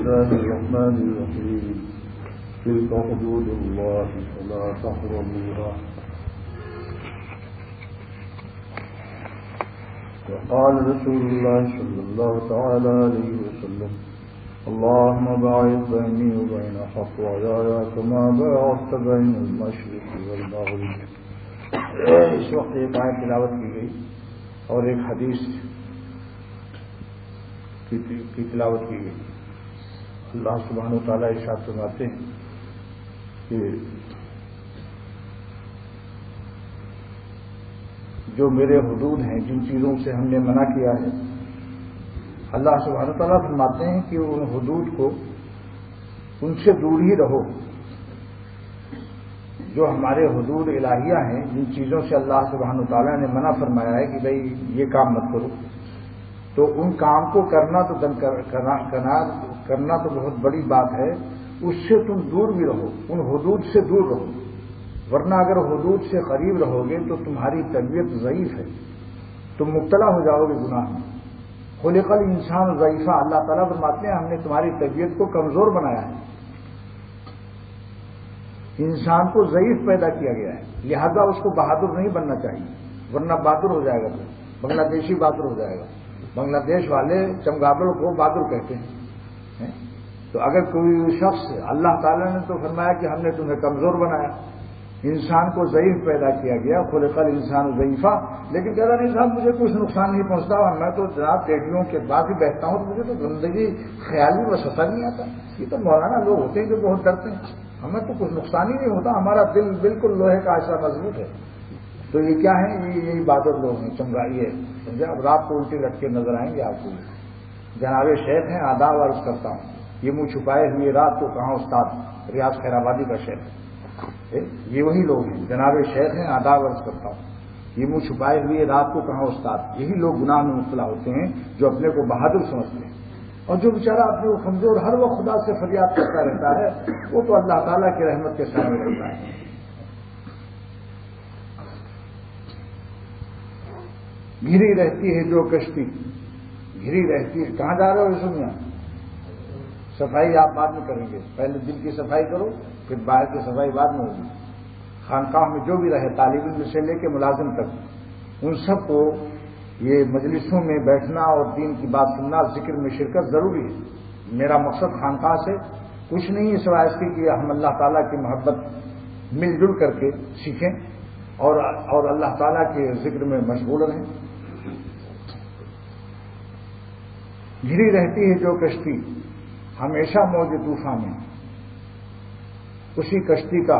الله الرحمن الرحيم تلك حدود الله فلا تقربوها وقال رسول الله صلى الله تعالى عليه وسلم اللهم باعث بيني وبين خطاياي كما باعدت بين المشرق والمغرب. اس وقت ایک آیت تلاوت کی گئی اور ایک حدیث کی تلاوت کی گئی. اللہ سبحانہ و تعالیٰ ارشاد فرماتے ہیں کہ جو میرے حدود ہیں، جن چیزوں سے ہم نے منع کیا ہے، اللہ سبحانہ و تعالیٰ فرماتے ہیں کہ ان حدود کو ان سے دور ہی رہو. جو ہمارے حدود الہیہ ہیں، جن چیزوں سے اللہ سبحانہ و تعالیٰ نے منع فرمایا ہے کہ بھئی یہ کام مت کرو، تو ان کام کو کرنا تو بہت بڑی بات ہے. اس سے تم دور بھی رہو، ان حدود سے دور رہو، ورنہ اگر حدود سے قریب رہو گے تو تمہاری طبیعت ضعیف ہے، تم مبتلا ہو جاؤ گے گناہ میں. خلق الانسان ضعیفا، اللہ تعالیٰ فرماتے ہیں ہم نے تمہاری طبیعت کو کمزور بنایا ہے، انسان کو ضعیف پیدا کیا گیا ہے، لہذا اس کو بہادر نہیں بننا چاہیے، ورنہ بہادر ہو جائے گا، تو بنگلہ دیشی بہادر ہو جائے گا. بنگلہ دیش والے چمگادڑ کو بہادر کہتے ہیں. تو اگر کوئی شخص، اللہ تعالیٰ نے تو فرمایا کہ ہم نے تمہیں کمزور بنایا، انسان کو ضعیف پیدا کیا گیا، خلق الانسان ضعیفا. لیکن کہتا نہیں صاحب مجھے کچھ نقصان نہیں پہنچتا، اور میں تو جناب ٹیڈیوں کے بعد ہی بیٹھتا ہوں، تو مجھے تو زندگی خیالی وسوسہ نہیں آتا. یہ تو مولانا لوگ ہوتے ہیں جو بہت ڈرتے ہیں، ہمیں تو کچھ نقصان ہی نہیں ہوتا، ہمارا دل بالکل لوہے کا ایسا مضبوط ہے. تو یہ کیا ہے؟ یہی بہادر لوگ ہیں، چمگائی ہے، سمجھے. اب رات کو الٹی رکھ کے نظر آئیں گے آپ کو. جناب شیخ ہیں، آداب عرض کرتا ہوں. یہ منہ چھپائے ہوئے رات کو کہاں استاد، ریاض خیر آبادی کا شیخ ہے. یہ وہی لوگ ہیں، جناب شیخ ہیں، آداب عرض کرتا ہوں. یہ منہ چھپائے ہوئے رات کو کہاں استاد، یہی لوگ گناہ میں مبتلا ہوتے ہیں جو اپنے کو بہادر سمجھتے ہیں. اور جو بیچارہ اپنے کو کمزور ہر وقت خدا سے فریاد کرتا رہتا ہے، وہ تو اللہ تعالیٰ کی رحمت کے سامنے رہتا ہے. گھری رہتی ہے جو کشتی، گھری رہتی ہے. کہاں جا رہے ہو اس دنیا؟ صفائی آپ بعد میں کریں گے، پہلے دل کی صفائی کرو، پھر باہر کی صفائی بعد میں ہوگی. خانقاہ میں جو بھی رہے، طالب علم سے لے کے ملازم تک، ان سب کو یہ مجلسوں میں بیٹھنا اور دین کی بات سننا، ذکر میں شرکت ضروری ہے. میرا مقصد خانقاہ سے کچھ نہیں ہے سوائے اس کی کہ ہم اللہ تعالیٰ کی محبت مل جل کر کے سیکھیں اور اللہ تعالیٰ کے ذکر میں مشغول رہیں. گھری رہتی ہے جو کشتی ہمیشہ موج طوفان میں، اسی کشتی کا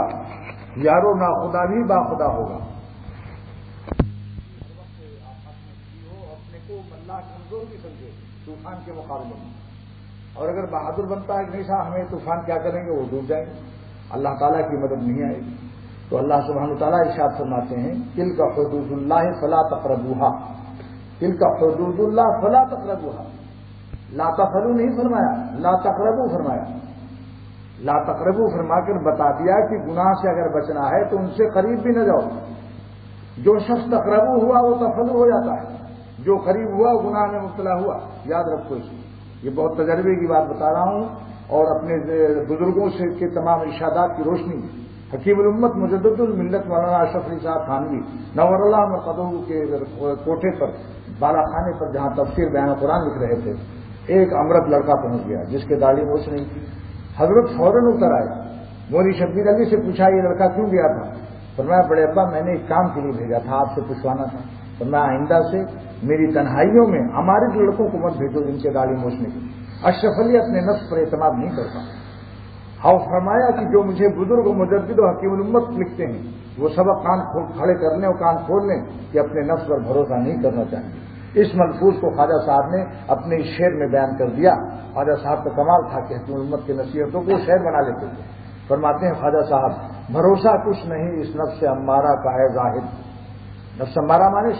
یارو نا خدا بھی باخدا ہوگا. اپنے کو اللہ کمزور بھی سمجھے طوفان کے مقابلے میں، اور اگر بہادر بنتا ہے کہ نہیں صاحب ہمیں طوفان کیا کریں گے، وہ ڈوب جائیں گے، اللہ تعالیٰ کی مدد نہیں آئے گی. تو اللہ سبحانہ تعالیٰ ارشاد فرماتے ہیں تلک حدود اللہ فلا تقربوها، تلک حدود اللہ فلا تقربوها. لا تفعلوا نہیں فرمایا، لا تقربوا فرمایا. لا تقربوا فرما کر بتا دیا کہ گناہ سے اگر بچنا ہے تو ان سے قریب بھی نہ جاؤ. جو شخص تقربو ہوا وہ تفعلوا ہو جاتا ہے، جو قریب ہوا وہ گناہ میں مبتلا ہوا. یاد رکھو اس کو، یہ بہت تجربے کی بات بتا رہا ہوں، اور اپنے بزرگوں سے کے تمام ارشادات کی روشنی میں. حکیم الامت مجدد الملت مولانا اشرف علی صاحب تھانوی نور اللہ مرقدہ کے کوٹھے پر، بالا خانے پر، جہاں تفسیر بیان قرآن لکھ رہے تھے، ایک امرد لڑکا پہنچ گیا جس کے داڑھی موچھ نہیں تھی. حضرت فوراً اتر آئے، مولوی شبیر علی سے پوچھا یہ لڑکا کیوں گیا تھا؟ فرمایا بڑے ابا میں نے ایک کام کے لیے بھیجا تھا، آپ سے پوچھوانا تھا. فرمایا آئندہ سے میری تنہائیوں میں ہمارے لڑکوں کو مت بھیجو جن کے داڑھی موچنے کی. اشرف علی اپنے نفس پر اعتماد نہیں کرتا. اور فرمایا کہ جو مجھے بزرگ و مجدد و حکیم الامت لکھتے ہیں وہ سبق کان کھڑے کرنے اور کان کھول لیں کہ اپنے نفس پر بھروسہ نہیں کرنا چاہیے. اس ملفوظ کو خواجہ صاحب نے اپنے اس شعر میں بیان کر دیا. خواجہ صاحب کا کمال تھا کہ حکیم الامت کی نصیحتوں کو شعر بنا لیتے تھے. فرماتے ہیں خواجہ صاحب بھروسہ کچھ نہیں اس نفس امارہ کا ہے ظاہر. نفس امارہ مانے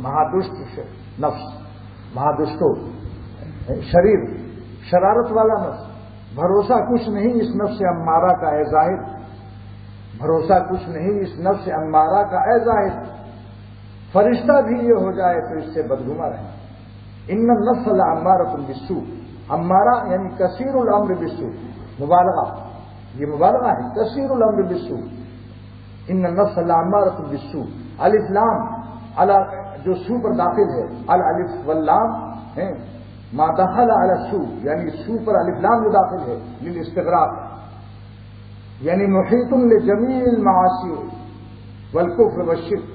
مہادشت نفس، مہادشتو شریر، شرارت والا نفس. بھروسہ کچھ نہیں اس نفس امارہ کا ہے ظاہر، بھروسہ کچھ نہیں اس نفس امارہ کا ہے ظاہر. فرشتہ بھی یہ ہو جائے تو اس سے بدگما رہے. ان النفس لامارۃ بالسوء، امارہ یعنی کثیر الامر بالسوء، مبالغہ، یہ مبالغہ ہے، کثیر الامر بالسوء، ان النفس لامارۃ بالسوء، الف لام جو سو پر داخل ہے، الالف واللام ہے، ما دخل علی السوء یعنی سو پر الف لام جو داخل ہے للاستغراق، یعنی محیط لجمیع المعاصی والکفر والشرک.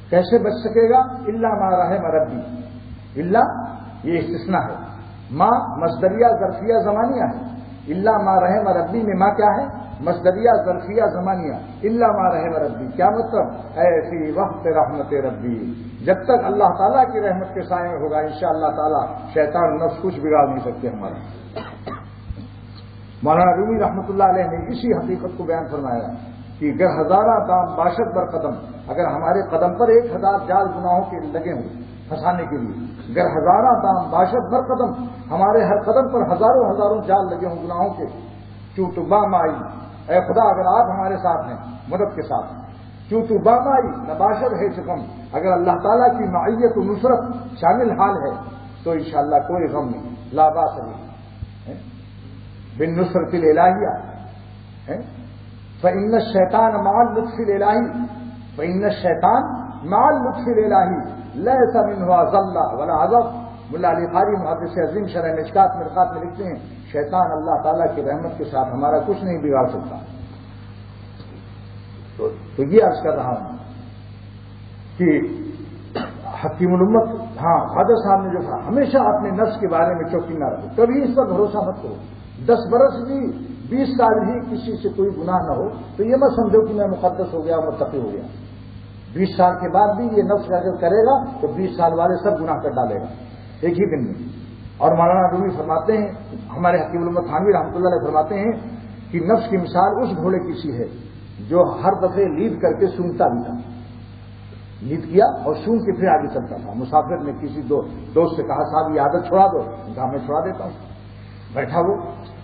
کیسے بچ سکے گا؟ الا ما رحم ربی، الا یہ استثناء ہے، ما مصدریہ ظرفیہ زمانیہ ہے، الا ما رحم ربی میں ما کیا ہے؟ مصدریہ ظرفیہ زمانیہ، الا ما رحم ربی. کیا مطلب؟ اے فی وقت رحمت ربی، جب تک اللہ تعالیٰ کی رحمت کے سائے میں ہوگا انشاءاللہ تعالیٰ شیطان نفس کچھ بگاڑ نہیں سکتے ہمارا. مولانا رومی رحمۃ اللہ علیہ نے اسی حقیقت کو بیان فرمایا کہ گر ہزارہ دام باشد بر قدم، اگر ہمارے قدم پر 1000 جال گناہوں کے لگے ہوں پھنسانے کے لیے، گر ہزارہ دام باشد بر قدم، ہمارے ہر قدم پر ہزاروں جال لگے ہوں گناہوں کے، کیوں تو با مائی، اے خدا اگر آپ ہمارے ساتھ ہیں مدد کے ساتھ، کیوں تو با مائی نباشد ہے چکم، اگر اللہ تعالیٰ کی معیت و نصرت شامل حال ہے تو انشاءاللہ کوئی غم نہیں، لا باس نہیں بالنصرت الالہیہ. فإن الشیطان مع اللطف الالہی، فإن الشیطان مع اللطف الالہی لیس منہ ذلہ ولا عذاب. ملا علی قاری محدث عظیم شرح مشکات مرقات میں لکھتے ہیں شیطان اللہ تعالیٰ کی رحمت کے ساتھ ہمارا کچھ نہیں بگاڑ سکتا. تو یہ عرض کر رہا ہوں کہ حکیم الامت، ہاں خواجہ صاحب نے جو کہا ہمیشہ اپنے نفس کے بارے میں چوکی نہ رکھو، کبھی اس پر بھروسہ مت کرو. 10 برس بھی 20 سال بھی کسی سے کوئی گناہ نہ ہو تو یہ مت سمجھو کہ میں مقدس ہو گیا متقی ہو گیا. 20 سال کے بعد بھی یہ نفس اگر کرے گا تو 20 سال والے سب گناہ کر ڈالے گا ایک ہی دن میں. اور مولانا رومی فرماتے ہیں، ہمارے حکیم الامت تھانوی رحمۃ اللہ علیہ فرماتے ہیں کہ نفس کی مثال اس گھوڑے کی سی ہے جو ہر دفعے لید کر کے سونگتا بھی تھا، لید کیا اور سونگ کے پھر آگے چلتا تھا. مسافر نے کسی دوست سے کہا صاحب یہ عادت چھوڑا دو، کہا میں چھوڑا دیتا ہوں. بیٹھا وہ،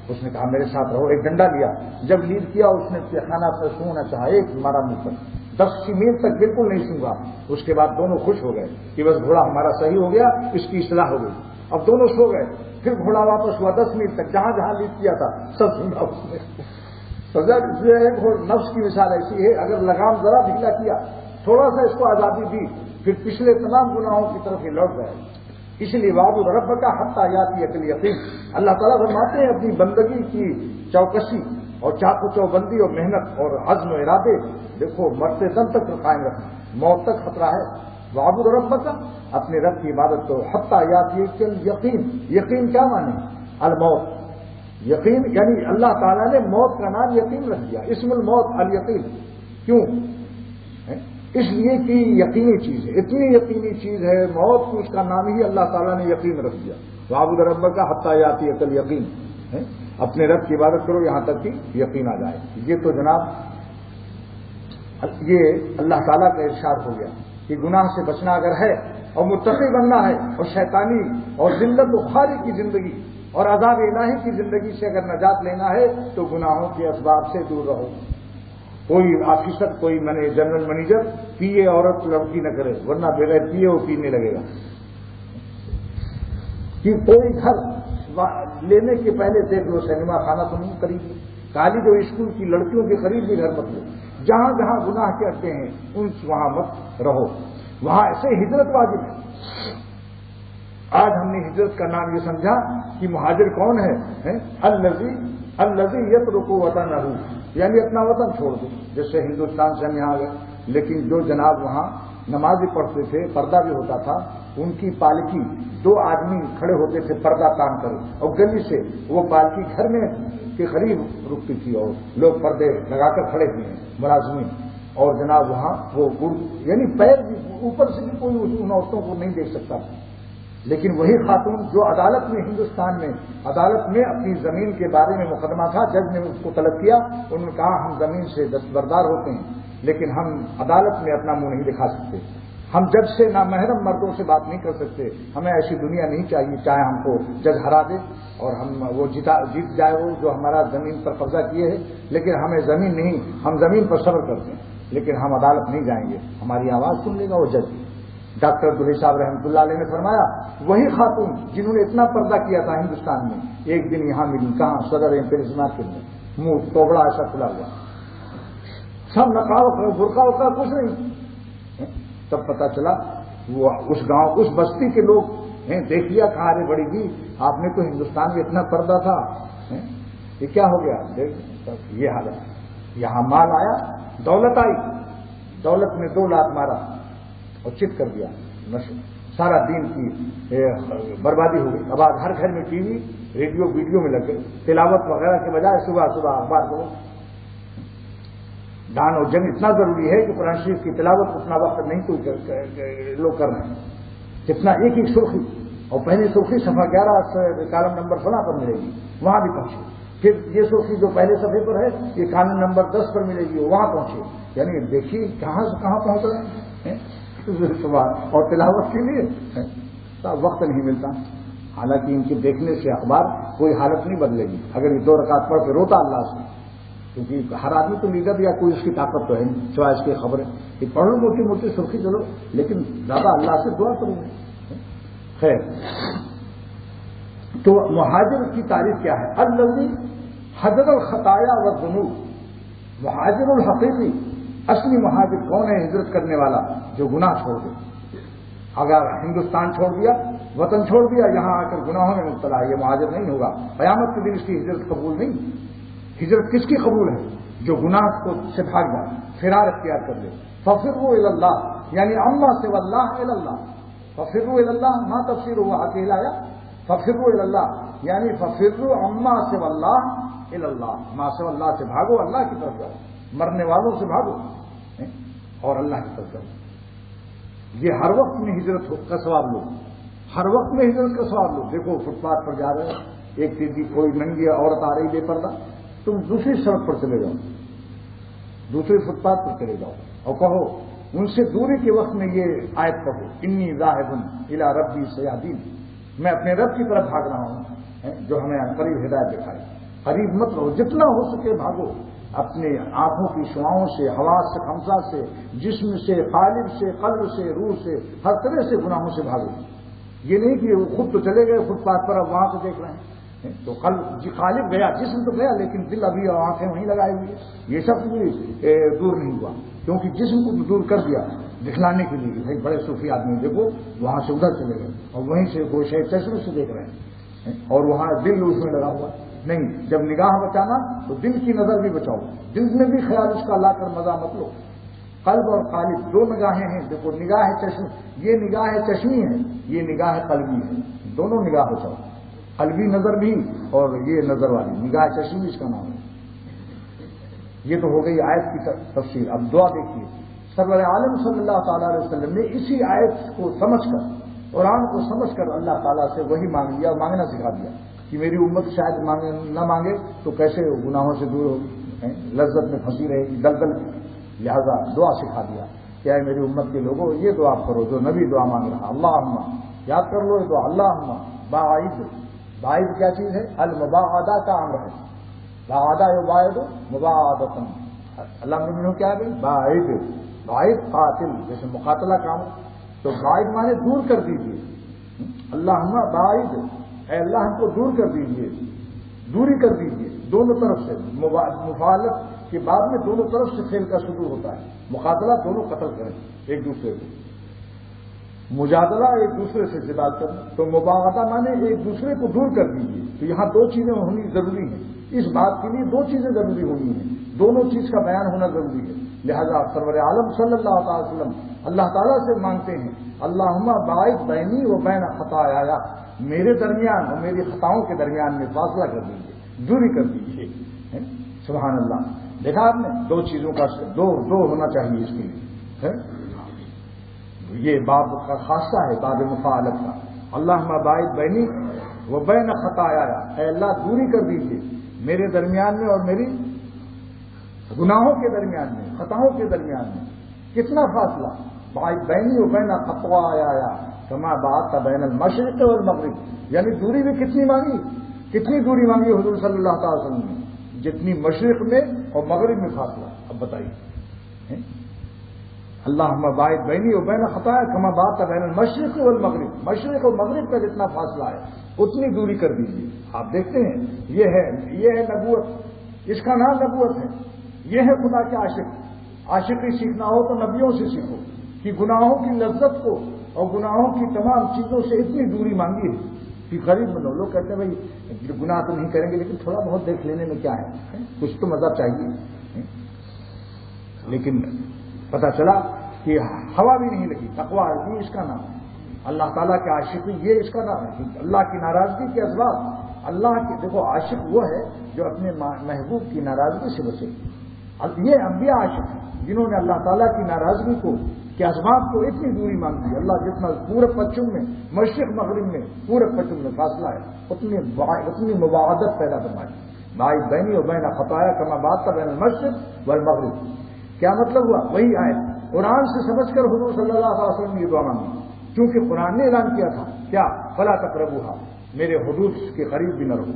اس نے کہا میرے ساتھ رہو. ایک ڈنڈا لیا، جب لید کیا اس نے خانہ پر سونگنا چاہا، ایک مارا منہ پر 10 میل تک بالکل نہیں سونگا. اس کے بعد دونوں خوش ہو گئے کہ بس گھوڑا ہمارا صحیح ہو گیا، اس کی اصلاح ہو گئی. اب دونوں سو گئے، پھر گھوڑا واپس ہوا 10 میل تک، جہاں جہاں لید کیا تھا سب سونگا اس نے. نفس کی مثال ایسی ہے، اگر لگام ذرا ڈھیلا کیا، تھوڑا سا اس کو آزادی دی، پھر پچھلے تمام گناہوں کی طرف یہ لوٹ گئے. اس لیے وعبد رب کا حتی یاتی عقل یقین. اللہ تعالیٰ فرماتے ہیں اپنی بندگی کی چوکسی اور چاق و چوبندی اور محنت اور عزم و ارادے دیکھو مرتے دم تک قائم رکھنا، موت تک خطرہ ہے. وعبد رب کا، اپنے رب کی عبادت کو، حتی یاتی عقل یقین. یقین کیا معنی؟ الموت. یقین یعنی اللہ تعالیٰ نے موت کا نام یقین رکھ دیا، اسم الموت الیقین. کیوں؟ اس لیے کہ یقینی چیز ہے، اتنی یقینی چیز ہے موت کو، اس کا نام ہی اللہ تعالیٰ نے یقین رکھ دیا. وعبد رب کا حتی یاتی عقل یقین. اپنے رب کی عبادت کرو یہاں تک کہ یقین آ جائے. یہ تو جناب یہ اللہ تعالیٰ کا ارشاد ہو گیا کہ گناہ سے بچنا اگر ہے اور متقی بننا ہے اور شیطانی اور ذلت و خواری کی زندگی اور عذاب الہی کی زندگی سے اگر نجات لینا ہے تو گناہوں کے اسباب سے دور رہو. کوئی آفیسر، کوئی جنرل منیجر پیے عورت لڑکی نہ کرے، ورنہ بغیر پیے وہ پینے لگے گا. کہ کوئی گھر لینے کے پہلے دیکھ لو سنیما خانہ تو نہیں قریب، کالج اور اسکول کی لڑکیوں کے قریب بھی گھر مت لو. جہاں جہاں گناہ کے اڈے ہیں ان وہاں مت رہو، وہاں ایسے ہجرت واجب ہے. آج ہم نے ہجرت کا نام یہ سمجھا کہ مہاجر کون ہے؟ الذی یترک وطنہ، یعنی اپنا وطن چھوڑ دو. جیسے ہندوستان سے ہم یہاں گئے، لیکن جو جناب وہاں نمازیں پڑھتے تھے، پردہ بھی ہوتا تھا، ان کی پالکی 2 آدمی کھڑے ہوتے تھے پردہ تان کر، اور گلی سے وہ پالکی گھر میں کے قریب رکتی تھی اور لوگ پردے لگا کر کھڑے ہوئے ہیں ملازمین. اور جناب وہاں وہ یعنی پیر بھی اوپر سے بھی کوئی ان عورتوں کو نہیں دیکھ سکتا تھا. لیکن وہی خاتون جو عدالت میں، ہندوستان میں عدالت میں اپنی زمین کے بارے میں مقدمہ تھا، جج نے اس کو طلب کیا، انہوں نے کہا ہم زمین سے دستبردار ہوتے ہیں لیکن ہم عدالت میں اپنا منہ نہیں دکھا سکتے، ہم جج سے نامحرم مردوں سے بات نہیں کر سکتے، ہمیں ایسی دنیا نہیں چاہیے چاہے ہم کو جج ہرا دے اور ہم وہ جیت جائے وہ جو ہمارا زمین پر قبضہ کیے ہے، لیکن ہمیں زمین نہیں، ہم زمین پر صبر کرتے ہیں لیکن ہم عدالت نہیں جائیں گے، ہماری آواز سن لے گا وہ جج. ڈاکٹر عبداللہ صاحب رحمۃ اللہ علیہ نے فرمایا وہی خاتون جنہوں نے اتنا پردہ کیا تھا ہندوستان میں، ایک دن یہاں ملی، کہاں؟ صدر امپیریز مارکیٹ میں، منہ توبڑا ایسا کھلا ہوا، سب نقاب برقع وقع کچھ نہیں۔ تب پتا چلا وہ اس گاؤں اس بستی کے لوگ دیکھ لیا، کہا ارے بڑی جی آپ نے تو ہندوستان میں اتنا پردہ تھا، یہ کیا ہو گیا؟ یہ حالت، یہاں مال آیا، دولت آئی، دولت میں 2 لاکھ مارا اور چت کر دیا، سارا دین کی بربادی ہو گئی۔ اب آج ہر گھر میں ٹی وی ریڈیو ویڈیو میں لگ گئے، تلاوت وغیرہ کے بجائے صبح صبح اخبار کو دان اور جنگ اتنا ضروری ہے کہ قرآن شریف کی تلاوت اتنا وقت نہیں کوئی لوگ کر رہے ہیں، جتنا ایک ایک سرخی، اور پہلی سرخی صفحہ 11 کالم نمبر 16 پر ملے گی، وہاں بھی پہنچے، پھر یہ سرخی جو پہلے صفحے پر ہے یہ کالم نمبر 10 پر ملے گی، وہاں پہنچے، یعنی دیکھیے کہاں سے کہاں پہنچ رہے ہیں صبح، اور تلاوت کے لیے وقت نہیں ملتا۔ حالانکہ ان کے دیکھنے سے اخبار کوئی حالت نہیں بدلے گی، اگر یہ 2 رکعت پڑھ کے روتا اللہ سے، کیونکہ ہر آدمی تو لیڈر یا کوئی اس کی طاقت تو ہے نہیں، سوائے اس کی خبریں کہ پڑھ لو موٹی موٹی سرخی چلو، لیکن زیادہ اللہ سے دعا کروں گے۔ خیر، تو مہاجر کی تعریف کیا ہے؟ الذی حجر الخطایا والذنوب، مہاجر الحقیقی، اصلی مہاجر کون ہے؟ ہجرت کرنے والا جو گناہ چھوڑ دے، اگر ہندوستان چھوڑ دیا، وطن چھوڑ دیا، یہاں آ کر گناہوں میں مبتلا ہے، یہ مہاجر نہیں ہوگا، قیامت کے دن اس کی ہجرت قبول نہیں۔ ہجرت کس کی قبول ہے؟ جو گناہ کو سے بھاگ جائے، فرار اختیار کر لے۔ ففروا الی اللہ، یعنی اما سوى اللہ الی اللہ، ففروا الی اللہ، ما تفسیر ہوا اکیلا آیا، ففروا الی اللہ یعنی ففروا اما سوى اللہ الی اللہ، ما سوى اللہ سے بھاگو، اللہ کی طرف جاؤ، مرنے والوں سے بھاگو اور اللہ کی طرف جاؤ۔ یہ ہر وقت میں ہجرت کا ثواب لو، ہر وقت میں ہجرت کا ثواب لو۔ دیکھو فٹ پاتھ پر جا رہے ہیں، ایک تیزی کوئی ننگی عورت آ رہی بے پردہ، تم دوسری سڑک پر چلے جاؤ، دوسری فٹ پاتھ پر چلے جاؤ اور کہو ان سے دوری کے وقت میں یہ آیت کہو، انی ذاہب الی ربی سیہدین، میں اپنے رب کی طرف بھاگ رہا ہوں جو ہمیں قریب ہدایت دکھائے۔ قریب مت رہو، جتنا ہو سکے بھاگو، اپنے آنکھوں کی شعاؤں سے، حواس سے، خمسہ سے، جسم سے، قالب سے، قلب سے، روح سے، ہر طرح سے گناہوں سے بھاگو۔ یہ نہیں کہ وہ خود تو چلے گئے فٹ پاتھ پر، اب وہاں سے دیکھ رہے ہیں تو قالب گیا، جسم تو گیا لیکن دل ابھی اور آنکھیں وہیں لگائی ہوئی ہے، یہ سب بھی دور نہیں ہوا، کیونکہ جسم کو دور کر دیا دکھلانے کے لیے۔ بھائی بڑے صوفی آدمی دیکھو وہاں سے ادھر چلے گئے اور وہیں سے گوشے چشمے سے دیکھ رہے ہیں، اور وہاں دل اس میں لگا ہوا نہیں۔ جب نگاہ بچانا تو دل کی نظر بھی بچاؤ، دل میں بھی خیال اس کا لا کر مزہ مت لو۔ قلب اور قالب 2 نگاہیں ہیں، دیکھو نگاہ چشم، یہ نگاہ چشمی ہے، یہ نگاہ قلبی ہے، دونوں نگاہ بچاؤ، قلبی نظر بھی اور یہ نظر والی نگاہ چشمی اس کا نام ہے۔ یہ تو ہو گئی آیت کی تفسیر۔ اب دعا دیکھیے، سرور عالم صلی اللہ تعالیٰ علیہ وسلم نے اسی آیت کو سمجھ کر، قرآن کو سمجھ کر اللہ تعالیٰ سے وہی مانگ لیا، مانگنا سکھا دیا کہ میری امت شاید نہ مانگے تو کیسے گناہوں سے دور ہوگی، لذت میں پھنسی رہے گی، دلدل میں، لہذا دعا سکھا دیا کہ اے میری امت کے لوگوں یہ دعا کرو جو نبی دعا مانگ رہا، اللہم، یاد کر لو یہ دعا، اللہم باعد، باعد کیا چیز ہے؟ المباعدہ کا امر ہے، باعدہ یباعد مباعدۃ، اللہ نے کیا ہے؟ باعد، باعد قاتل، جیسے مقاتلہ کا امر، تو باعد مانے دور کر دیجیے، اللہم باعد، اے اللہ ہم کو دور کر دیجیے، دوری کر دیجیے دونوں طرف سے۔ مفاعلت کے بعد میں دونوں طرف سے فعل کا شروع ہوتا ہے، مقاتلہ دونوں قتل کریں ایک دوسرے کو، مجادلہ ایک دوسرے سے جدال کرنا، تو مباغضہ مانے ایک دوسرے کو دور کر دیجیے۔ تو یہاں 2 چیزیں ہونی ضروری ہیں، اس بات کے لیے 2 چیزیں ضروری ہونی ہیں، دونوں چیز کا بیان ہونا ضروری ہے۔ لہذا سرور عالم صلی اللہ علیہ وسلم اللہ تعالیٰ سے مانگتے ہیں، اللہم باعد بینی و بین خطایا، میرے درمیان اور میری خطاؤں کے درمیان میں فاصلہ کر دیجیے، دوری کر دیجیے۔ سبحان اللہ، دیکھا آپ نے 2 چیزوں کا دو ہونا چاہیے اس کے لیے۔ یہ باب کا خاصہ ہے، باب مفاعلت کا، اللہم باعد بینی و بین خطایا، اے اللہ دوری کر دیجیے میرے درمیان میں اور میری گناہوں کے درمیان میں، خطاؤں کے درمیان میں۔ کتنا فاصلہ؟ باعد بینی و بین خطایا کما بعدت بین المشرق والمغرب، یعنی دوری بھی کتنی مانگی، کتنی دوری مانگی حضور صلی اللہ تعالی وسلم نے؟ جتنی مشرق میں اور مغرب میں فاصلہ۔ اب بتائیے، اللہم باعد بینی و بین خطایا کما بات بین المشرق والمغرب، مشرق اور مغرب کا جتنا فاصلہ ہے اتنی دوری کر دیجیے. آپ دیکھتے ہیں یہ ہے نبوت، اس کا نام نبوت ہے. یہ ہے خدا کے عاشق. عاشقی سیکھنا ہو تو نبیوں سے سیکھو کہ گناہوں کی لذت کو اور گناہوں کی تمام چیزوں سے اتنی دوری مانگی ہے کہ قریب بنو. لوگ کہتے ہیں بھائی گناہ تو نہیں کریں گے لیکن تھوڑا بہت دیکھ لینے میں کیا ہے، کچھ تو مزہ چاہیے. لیکن پتہ چلا کہ ہوا بھی نہیں لگی. تقویٰ یہ اس کا نام ہے. اللہ تعالیٰ کے عاشقی یہ اس کا نام ہے. اللہ کی ناراضگی کے اسباب، اللہ کی دیکھو عاشق وہ ہے جو اپنے محبوب کی ناراضگی سے بچے. یہ انبیاء عاشق ہیں جنہوں نے اللہ تعالیٰ کی ناراضگی کو کے اسباب کو اتنی دوری مانگی. اللہ جتنا پورب پچھم میں، مشرق مغرب میں، پورب پچھم میں فاصلہ ہے اتنی مباعدت پیدا فرمائی. باعد بینی و بین خطایا کما بات بین المشرق والمغرب. کیا مطلب ہوا؟ وہی آئے قرآن سے سمجھ کر حضور صلی اللہ علیہ وسلم نے یہ دعا مانگی، کیونکہ قرآن نے اعلان کیا تھا کیا فلا تقربوها، میرے حدود کے قریب بھی نہ رہو.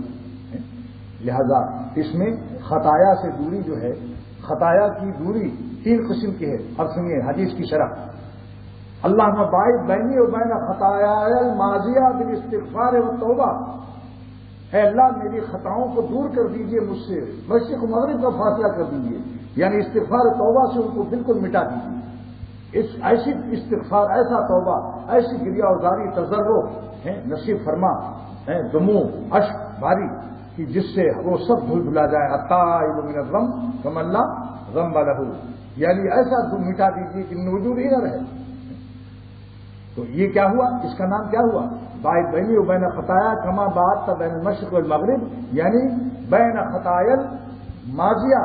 لہذا اس میں خطایا سے دوری جو ہے، خطایا کی دوری 3 قسم کی ہے. اب سنیے حدیث کی شرح. اللہم باعد بینی و بین خطایا الماضیہ بالاستغفار والتوبہ. اے اللہ میری خطاؤں کو دور کر دیجئے مجھ سے، مشرق و مغرب کا فاصلہ کر دیجئے، یعنی استغفار و توبہ سے ان کو بالکل مٹا دیجیے. ایسی استغفار، ایسا توبہ، ایسی گریہ وزاری تضرع نصیب فرما، دموع اشک باری کہ جس سے وہ سب بھول بھلا جائے. التائب من الذنب کمن لا ذنب لہ، یعنی ایسا مٹا دیجیے کہ وجود ہی نہ رہے. تو یہ کیا ہوا؟ اس کا نام کیا ہوا؟ باعد بینی و بین خطایا کما بات بین المشرق والمغرب، یعنی بین خطایا الماضیہ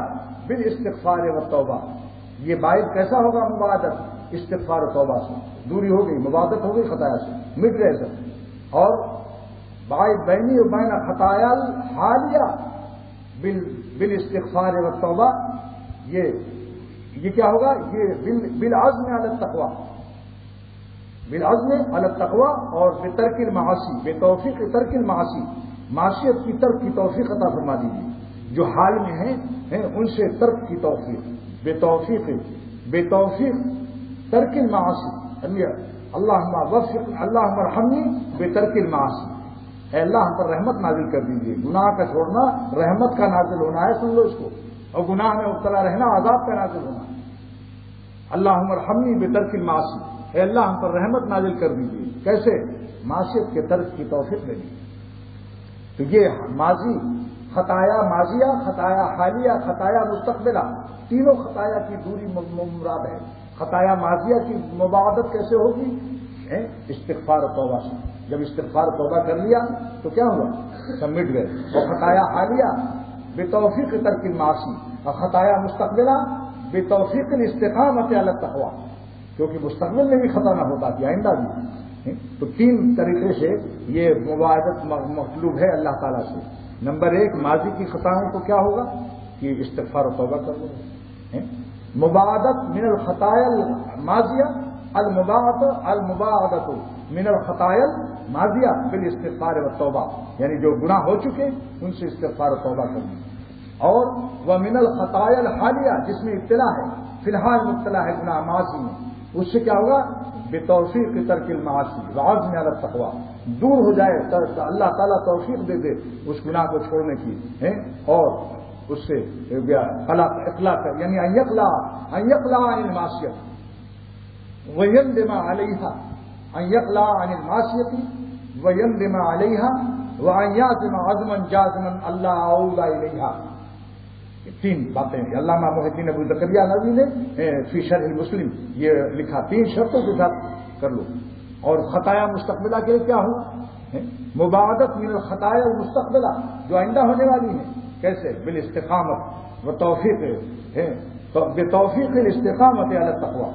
بالاستغفار والتوبہ. یہ باعث کیسا ہوگا؟ مباعدت، استغفار و توبہ سے دوری ہو گئی، مباعدت ہو گئی خطایا سے، مٹ گئے سب. اور باعث بینی و بین خطایا الحالیہ بالاستغفار والتوبہ، یہ کیا ہوگا؟ یہ بالعزم علی التقوی، بالعزم علی التقوی اور بترک المعاصی، بتوفیق ترک المعاصی، معصیت کی ترک کی توفیق عطا فرما دیجیے. جو حال میں ہیں ان سے ترک کی توفیق، بتوفیق ترک المعاصی. اللہم وفق، اللہم ارحمنی بترک المعاصی. اے اللہ ہم پر رحمت نازل کر دیجیے. گناہ کا چھوڑنا رحمت کا نازل ہونا ہے، سن لو اس کو. اور گناہ میں مبتلا رہنا عذاب کا نازل ہونا. اللہم ارحمنی بترک المعاصی. اے اللہ ہم پر رحمت نازل کر دیجیے. کیسے؟ معصیت کے ترک کی توفیق دے دیجیے. تو یہ ماضی، خطایا ماضیہ، خطایا حالیہ، خطایا مستقبلہ، تینوں خطایا کی دوری مراد ہے. خطایا ماضیہ کی مباعدت کیسے ہوگی؟ استغفار و توبہ سے. جب استغفار و توبہ کر لیا تو کیا ہوا؟ سب مٹ گئے. اور خطایا حالیہ بتوفیق ترک المعاصی، اور خطایا مستقبلہ بتوفیق الاستقامت علی التقوی، کیونکہ مستقبل میں بھی خطا نہ ہوتا کہ آئندہ بھی. تو 3 طریقے سے یہ مباعدت مطلوب ہے اللہ تعالیٰ سے. نمبر 1، ماضی کی خطاؤں کو کیا ہوگا کہ استغفار و توبہ کر لو. مباعدت من الخطایا الماضیہ، المباعدت من الخطایا الماضیہ بالاستغفار والتوبہ، یعنی جو گناہ ہو چکے ان سے استغفار و توبہ کرنا. اور وہ من الخطایا الحالیہ، جس میں ابتلا ہے، فی الحال مبتلا ہے گناہ ماضی میں، اس سے کیا ہوگا؟ بتوفیق ترک المعاصی وعزم علی التقوی، دور ہو جائے، اللہ تعالیٰ توفیق دے دے اس گناہ کو چھوڑنے کی، اور اس سے اقلاع کر، یعنی ان یقلع عن المعصیت ویندم علیہا، ان یقلع عن المعصیت ویندم علیہا وان یعزم عزما جازما اللہ اعود الیہا. 3 باتیں علامہ محی الدین ابو زکریا نووی نے فی شرح المسلم یہ لکھا. 3 شرطوں کے ساتھ کر لو. اور خطایا مستقبلہ کے لیے کیا ہو؟ مباعدت من الخطایا المستقبلہ، جو آئندہ ہونے والی ہے. کیسے؟ بالاستقامت و توفیق، بتوفیق الاستقامت علی التقوی.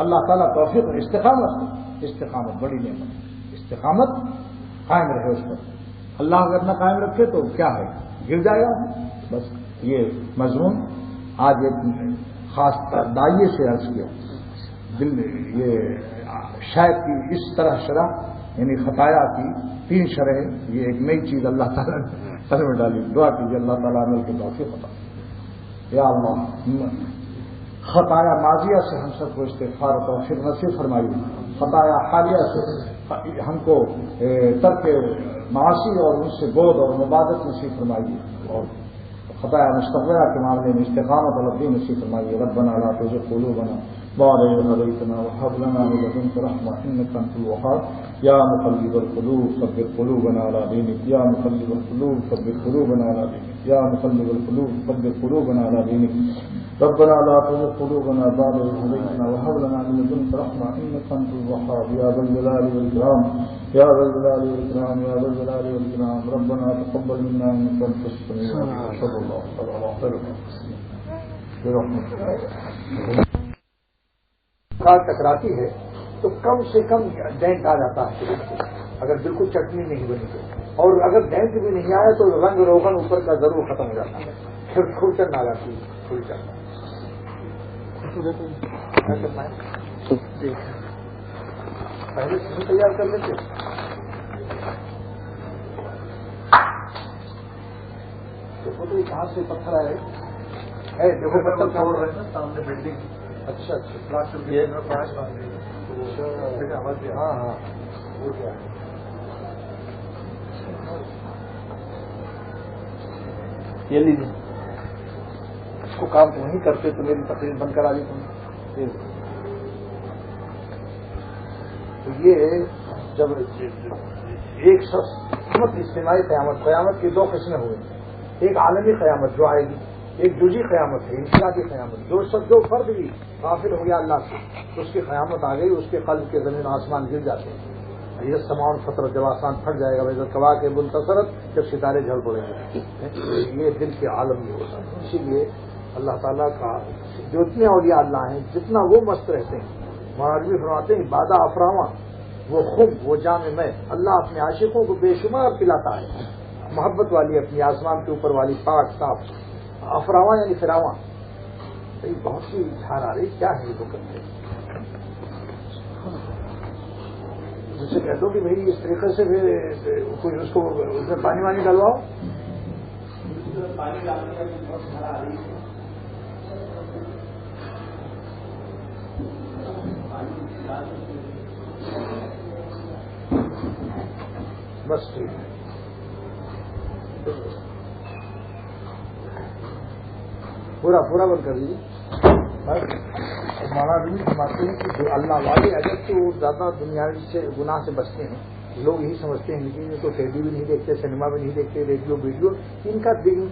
اللہ تعالیٰ توفیق، استقامت بڑی نعمت. استقامت قائم رہے اس پر. اللہ اگر نہ قائم رکھے تو کیا ہے؟ گر جائے گا. بس یہ مضمون آج ایک خاص دائیے سے عرض کیا. یہ شاید کی اس طرح شرح، یعنی خطایا کی 3 شرح، یہ ایک نئی چیز اللہ تعالیٰ نے سر میں ڈالی. دعا کیجیے اللہ تعالیٰ عمل کی توفیق عطا. یا اللہ خطایا ماضیہ سے ہم سب کو استغفار و توفیق نصیب فرمائیے، خطایا حالیہ سے ہم کو ترک معاصی اور ان سے بود اور مبادت نصیب فرمائیے، اور خطایا مستقبلہ کے معاملے میں استقامت اور الدین نصیب فرمائیے۔ ربنا لا تزغ قلوبنا بعد إذ هديتنا وهب لنا من لدنك رحمة إنك أنت الوهاب يا مقلب القلوب ثبت قلوبنا على دينك يا مقلب القلوب ثبت قلوبنا على دينك يا مقلب القلوب ثبت قلوبنا على دينك ربنا لا تزغ قلوبنا بعد إذ هديتنا وهب لنا من لدنك رحمة إنك أنت الوهاب يا ذا الجلال والإكرام يا ذا الجلال والإكرام يا ذا الجلال والإكرام ربنا تقبل منا إنك أنت السميع العليم صلى الله عليه وسلم۔ ٹکراتی ہے تو کم سے کم ڈینٹ آ جاتا ہے، اگر بالکل چٹنی نہیں بنی تو، اور اگر ڈینٹ بھی نہیں آیا تو رنگ روغن اوپر کا ضرور ختم ہو جاتا ہے، پھر کھلچن آ جاتی ہے، کھلچن پہلے سے تیار کر لیتے۔ دیکھو تو کہاں سے پتھر آئے، دیکھو پتھر چھوڑ رہے ہیں سامنے بلڈنگ۔ اچھا ہاں ہاں وہ کیا ہے، یہ لیجیے اس کو کام نہیں کرتے تو میری تقریر بند کرا دی تم۔ تو یہ جب ایک شخص قیامت اجتماعی قیامت کی دو قسمیں ہوئی، ایک عالمی قیامت جو آئے گی، ایک جزئی قیامت ہے انفرادی قیامت، جو فرد بھی غافل ہو گیا اللہ سے اس کی قیامت آ گئی، اس کے قلب کے زمین آسمان گر جاتے ہیں، یہ سمان فطرت جب آسمان پھٹ جائے گا ویسے کوا کے منتصرت جب ستارے جھڑ پڑیں گے، یہ دل کے عالم میں ہوتا ہے۔ اسی لیے اللہ تعالیٰ کا جو اتنے اولیاء اللہ ہیں جتنا وہ مست رہتے ہیں، مہاراجی فرماتے ہیں بادہ افراواں وہ خم وہ جام میں اللہ اپنے عاشقوں کو بے شمار پلاتا ہے، محبت والی اپنی آسمان کے اوپر والی پاک صاف افراواں یعنی فراواں، بہت سی دھار آ رہی کیا ہے یہ تو کرتے جسے کہہ دو کہ بھائی اس طریقے سے کوئی اس کو اس میں پانی وانی ڈلواؤ، بس ٹھیک ہے۔ پورا بند کر دیجیے۔ مولانا رومی فرماتے ہیں کہ جو اللہ والے اگر تو زیادہ دنیا سے گناہ سے بچتے ہیں، لوگ یہی سمجھتے ہیں کہ یہ تو ٹی وی بھی نہیں دیکھتے، سنیما بھی نہیں دیکھتے، ریڈیو ویڈیو، ان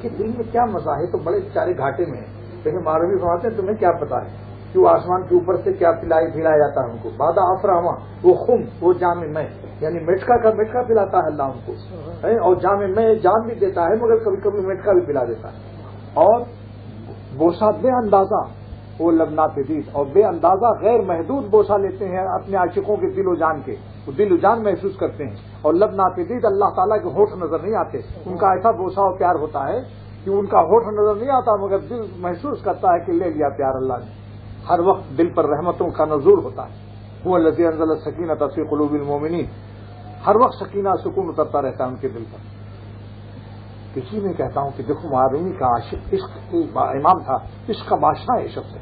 کے دل میں کیا مزہ ہے، تو بڑے بیچارے گھاٹے میں ہیں۔ لیکن مولانا رومی فرماتے ہیں تمہیں کیا پتا ہے کہ وہ آسمان کے اوپر سے کیا پلایا جاتا ہے ان کو، بادہ افراواں وہ خم وہ جام میں یعنی میٹکا پلاتا ہے اللہ ان کو، اور جام میں جام بھی دیتا ہے مگر کبھی کبھی میٹکا بھی پلا دیتا ہے، اور بوسا بے اندازہ وہ لبنات دید، اور بے اندازہ غیر محدود بوسا لیتے ہیں اپنے عاشقوں کے دل و جان کے، وہ دل و جان محسوس کرتے ہیں، اور لبنات دید اللہ تعالیٰ کے ہونٹ نظر نہیں آتے، ان کا ایسا بوسا و پیار ہوتا ہے کہ ان کا ہونٹ نظر نہیں آتا مگر دل محسوس کرتا ہے کہ لے لیا پیار اللہ نے، ہر وقت دل پر رحمتوں کا نزول ہوتا ہے۔ وہ الذی انزل السکینۃ فی قلوب المؤمنین، ہر وقت سکینہ سکون اترتا رہتا ہے ان کے دل پر۔ کسی میں کہتا ہوں کہ دیکھو معرومی کا عاشق عشق امام تھا، عشق کا بادشاہ ہے عشق سے،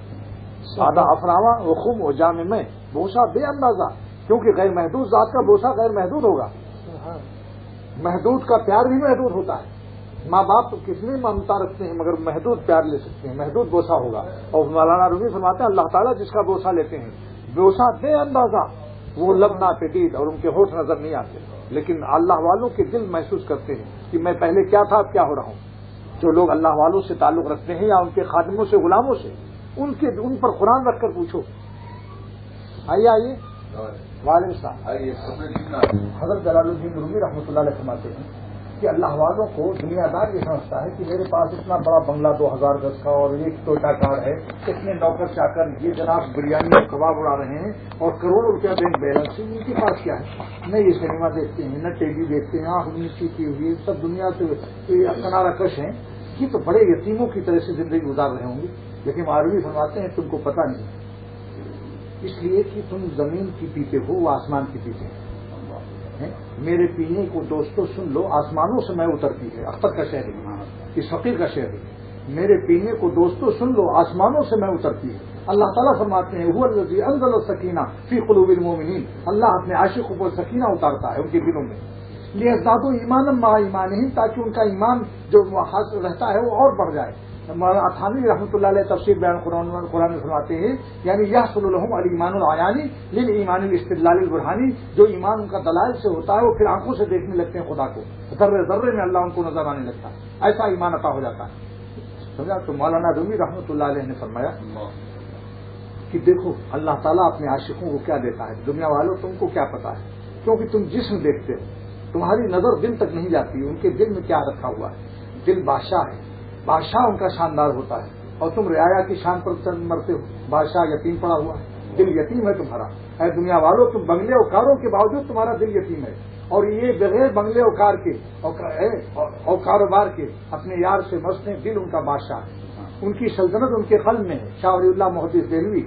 سادہ افراواں و خم و جام میں بوسا بے اندازہ، کیونکہ غیر محدود ذات کا بوسا غیر محدود ہوگا، محدود کا پیار بھی محدود ہوتا ہے، ماں باپ تو کتنی ممتا رکھتے ہیں مگر محدود پیار لے سکتے ہیں، محدود بوسا ہوگا، اور مولانا رومی فرماتے ہیں اللہ تعالیٰ جس کا بوسا لیتے ہیں بوسا بے اندازہ، وہ لب ناپدید اور ان کے ہونٹ نظر نہیں آتے، لیکن اللہ والوں کے دل محسوس کرتے ہیں کہ میں پہلے کیا تھا اب کیا ہو رہا ہوں۔ جو لوگ اللہ والوں سے تعلق رکھتے ہیں یا ان کے خادموں سے غلاموں سے، ان پر قرآن رکھ کر پوچھو۔ آئیے وعلیکم السلام۔ حضرت جلال الدین رومی رحمۃ اللہ علیہ فرماتے ہیں کہ اللہ والوں کو دنیا دار یہ سمجھتا ہے کہ میرے پاس اتنا بڑا بنگلہ 2000 گز کا اور ایک ٹوٹا کار ہے، اتنے نوکر چاکر، یہ جناب بریانی اور کباب اڑا رہے ہیں اور کروڑوں روپیہ بینک بیلنس، ان کے پاس کیا ہے؟ نہ یہ سنیما دیکھتے ہیں، نہ ٹی وی دیکھتے ہیں، آنکھ نیچی کی ہوئی، سب دنیا سے کنارہ کش ہیں، یہ تو بڑے یتیموں کی طرح سے زندگی گزار رہے ہوں گے۔ لیکن عربی فرماتے ہیں تم کو پتہ نہیں، اس لیے کہ تم زمین کی پیتے ہو، وہ آسمان کی پیتے ہیں۔ میرے پینے کو دوستوں سن لو، آسمانوں سے میں اترتی ہے، اختر کا شہر ہے، اس فقیر کا شہر ہے، میرے پینے کو دوستوں سن لو، آسمانوں سے میں اترتی ہے، اللہ تعالیٰ فرماتے ہیں هو الذی انزل السکینہ فی قلوب المؤمنین، اللہ اپنے عاشقوں پر سکینہ اتارتا ہے ان کے دلوں میں، لیزدادوا ایمانا مع ایمانہم، تاکہ ان کا ایمان جو حاصل رہتا ہے وہ اور بڑھ جائے۔ مولانا تھانوی رحمۃ اللہ علیہ تفسیر بیان قرآن میں فرماتے ہیں یعنی یحصل لهم الایمان العیانی للایمان الاستدلال البرہانی، جو ایمان ان کا دلائل سے ہوتا ہے وہ پھر آنکھوں سے دیکھنے لگتے ہیں خدا کو، ذرے ذرے میں اللہ ان کو نظر آنے لگتا ہے، ایسا ایمان عطا ہو جاتا ہے، سمجھا؟ تو مولانا رومی رحمۃ اللہ علیہ نے فرمایا کہ دیکھو اللہ تعالیٰ اپنے عاشقوں کو کیا دیتا ہے، دنیا والوں تم کو کیا پتا ہے، کیونکہ تم جسم دیکھتے ہو، تمہاری نظر دل تک نہیں جاتی، ان کے دل میں کیا رکھا ہوا ہے، دل بادشاہ ہے، بادشاہ ان کا شاندار ہوتا ہے، اور تم رعایا کی شان پر مرتے ہو، بادشاہ یتیم پڑا ہوا ہے، دل یتیم ہے تمہارا، اے دنیا والوں تم بنگلے اور کاروں کے باوجود تمہارا دل یتیم ہے، اور یہ بغیر بنگلے اور کار کے اور کاروبار کے اپنے یار سے مست ہیں، دل ان کا بادشاہ ہے، ان کی سلطنت ان کے قلب میں ہے۔ شاہ ولی اللہ محدث دہلوی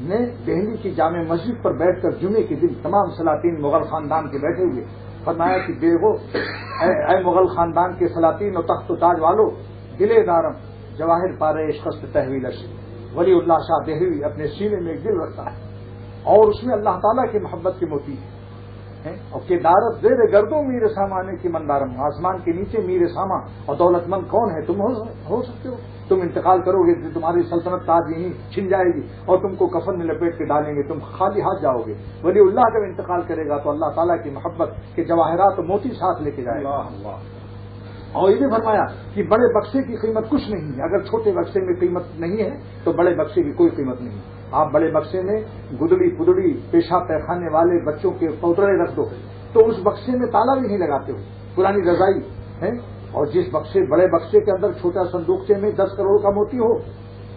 نے دہلی کی جامع مسجد پر بیٹھ کر جمعے کے دن تمام سلاطین مغل خاندان کے بیٹھے ہوئے فرمایا کہ دیکھو اے مغل خاندان کے سلاطین و تخت و تاج والو، دلے دارم جواہر پارے عشقست تحویل ولی اللہ شاہ دہلوی اپنے سینے میں ایک دل رکھتا ہے، اور اس میں اللہ تعالیٰ کی محبت کے موتی ہیں، اور کہ دارت زیر گردوں میر سامانے کی مندارم، آسمان کے نیچے میر ساما اور دولت مند کون ہے، تم ہو سکتے ہو، تم انتقال کرو گے تو تمہاری سلطنت تاج یہیں چھن جائے گی اور تم کو کفن میں لپیٹ کے ڈالیں گے، تم خالی ہاتھ جاؤ گے۔ ولی اللہ جب انتقال کرے گا تو اللہ تعالیٰ کی محبت کے جواہرات و موتی ساتھ لے کے جائے گا۔ اور یہ بھی فرمایا کہ بڑے بکسے کی قیمت کچھ نہیں ہے، اگر چھوٹے بکسے میں قیمت نہیں ہے تو بڑے بکسے کی کوئی قیمت نہیں۔ آپ بڑے بکسے میں گدڑی پدڑی پیشاب پیخانے والے بچوں کے پودرے رکھ دو تو اس بکسے میں تالا بھی نہیں لگاتے ہو، پرانی رضائی ہے، اور جس بڑے بکسے کے اندر چھوٹا صندوقچے میں 10 کروڑ کا موتی ہو،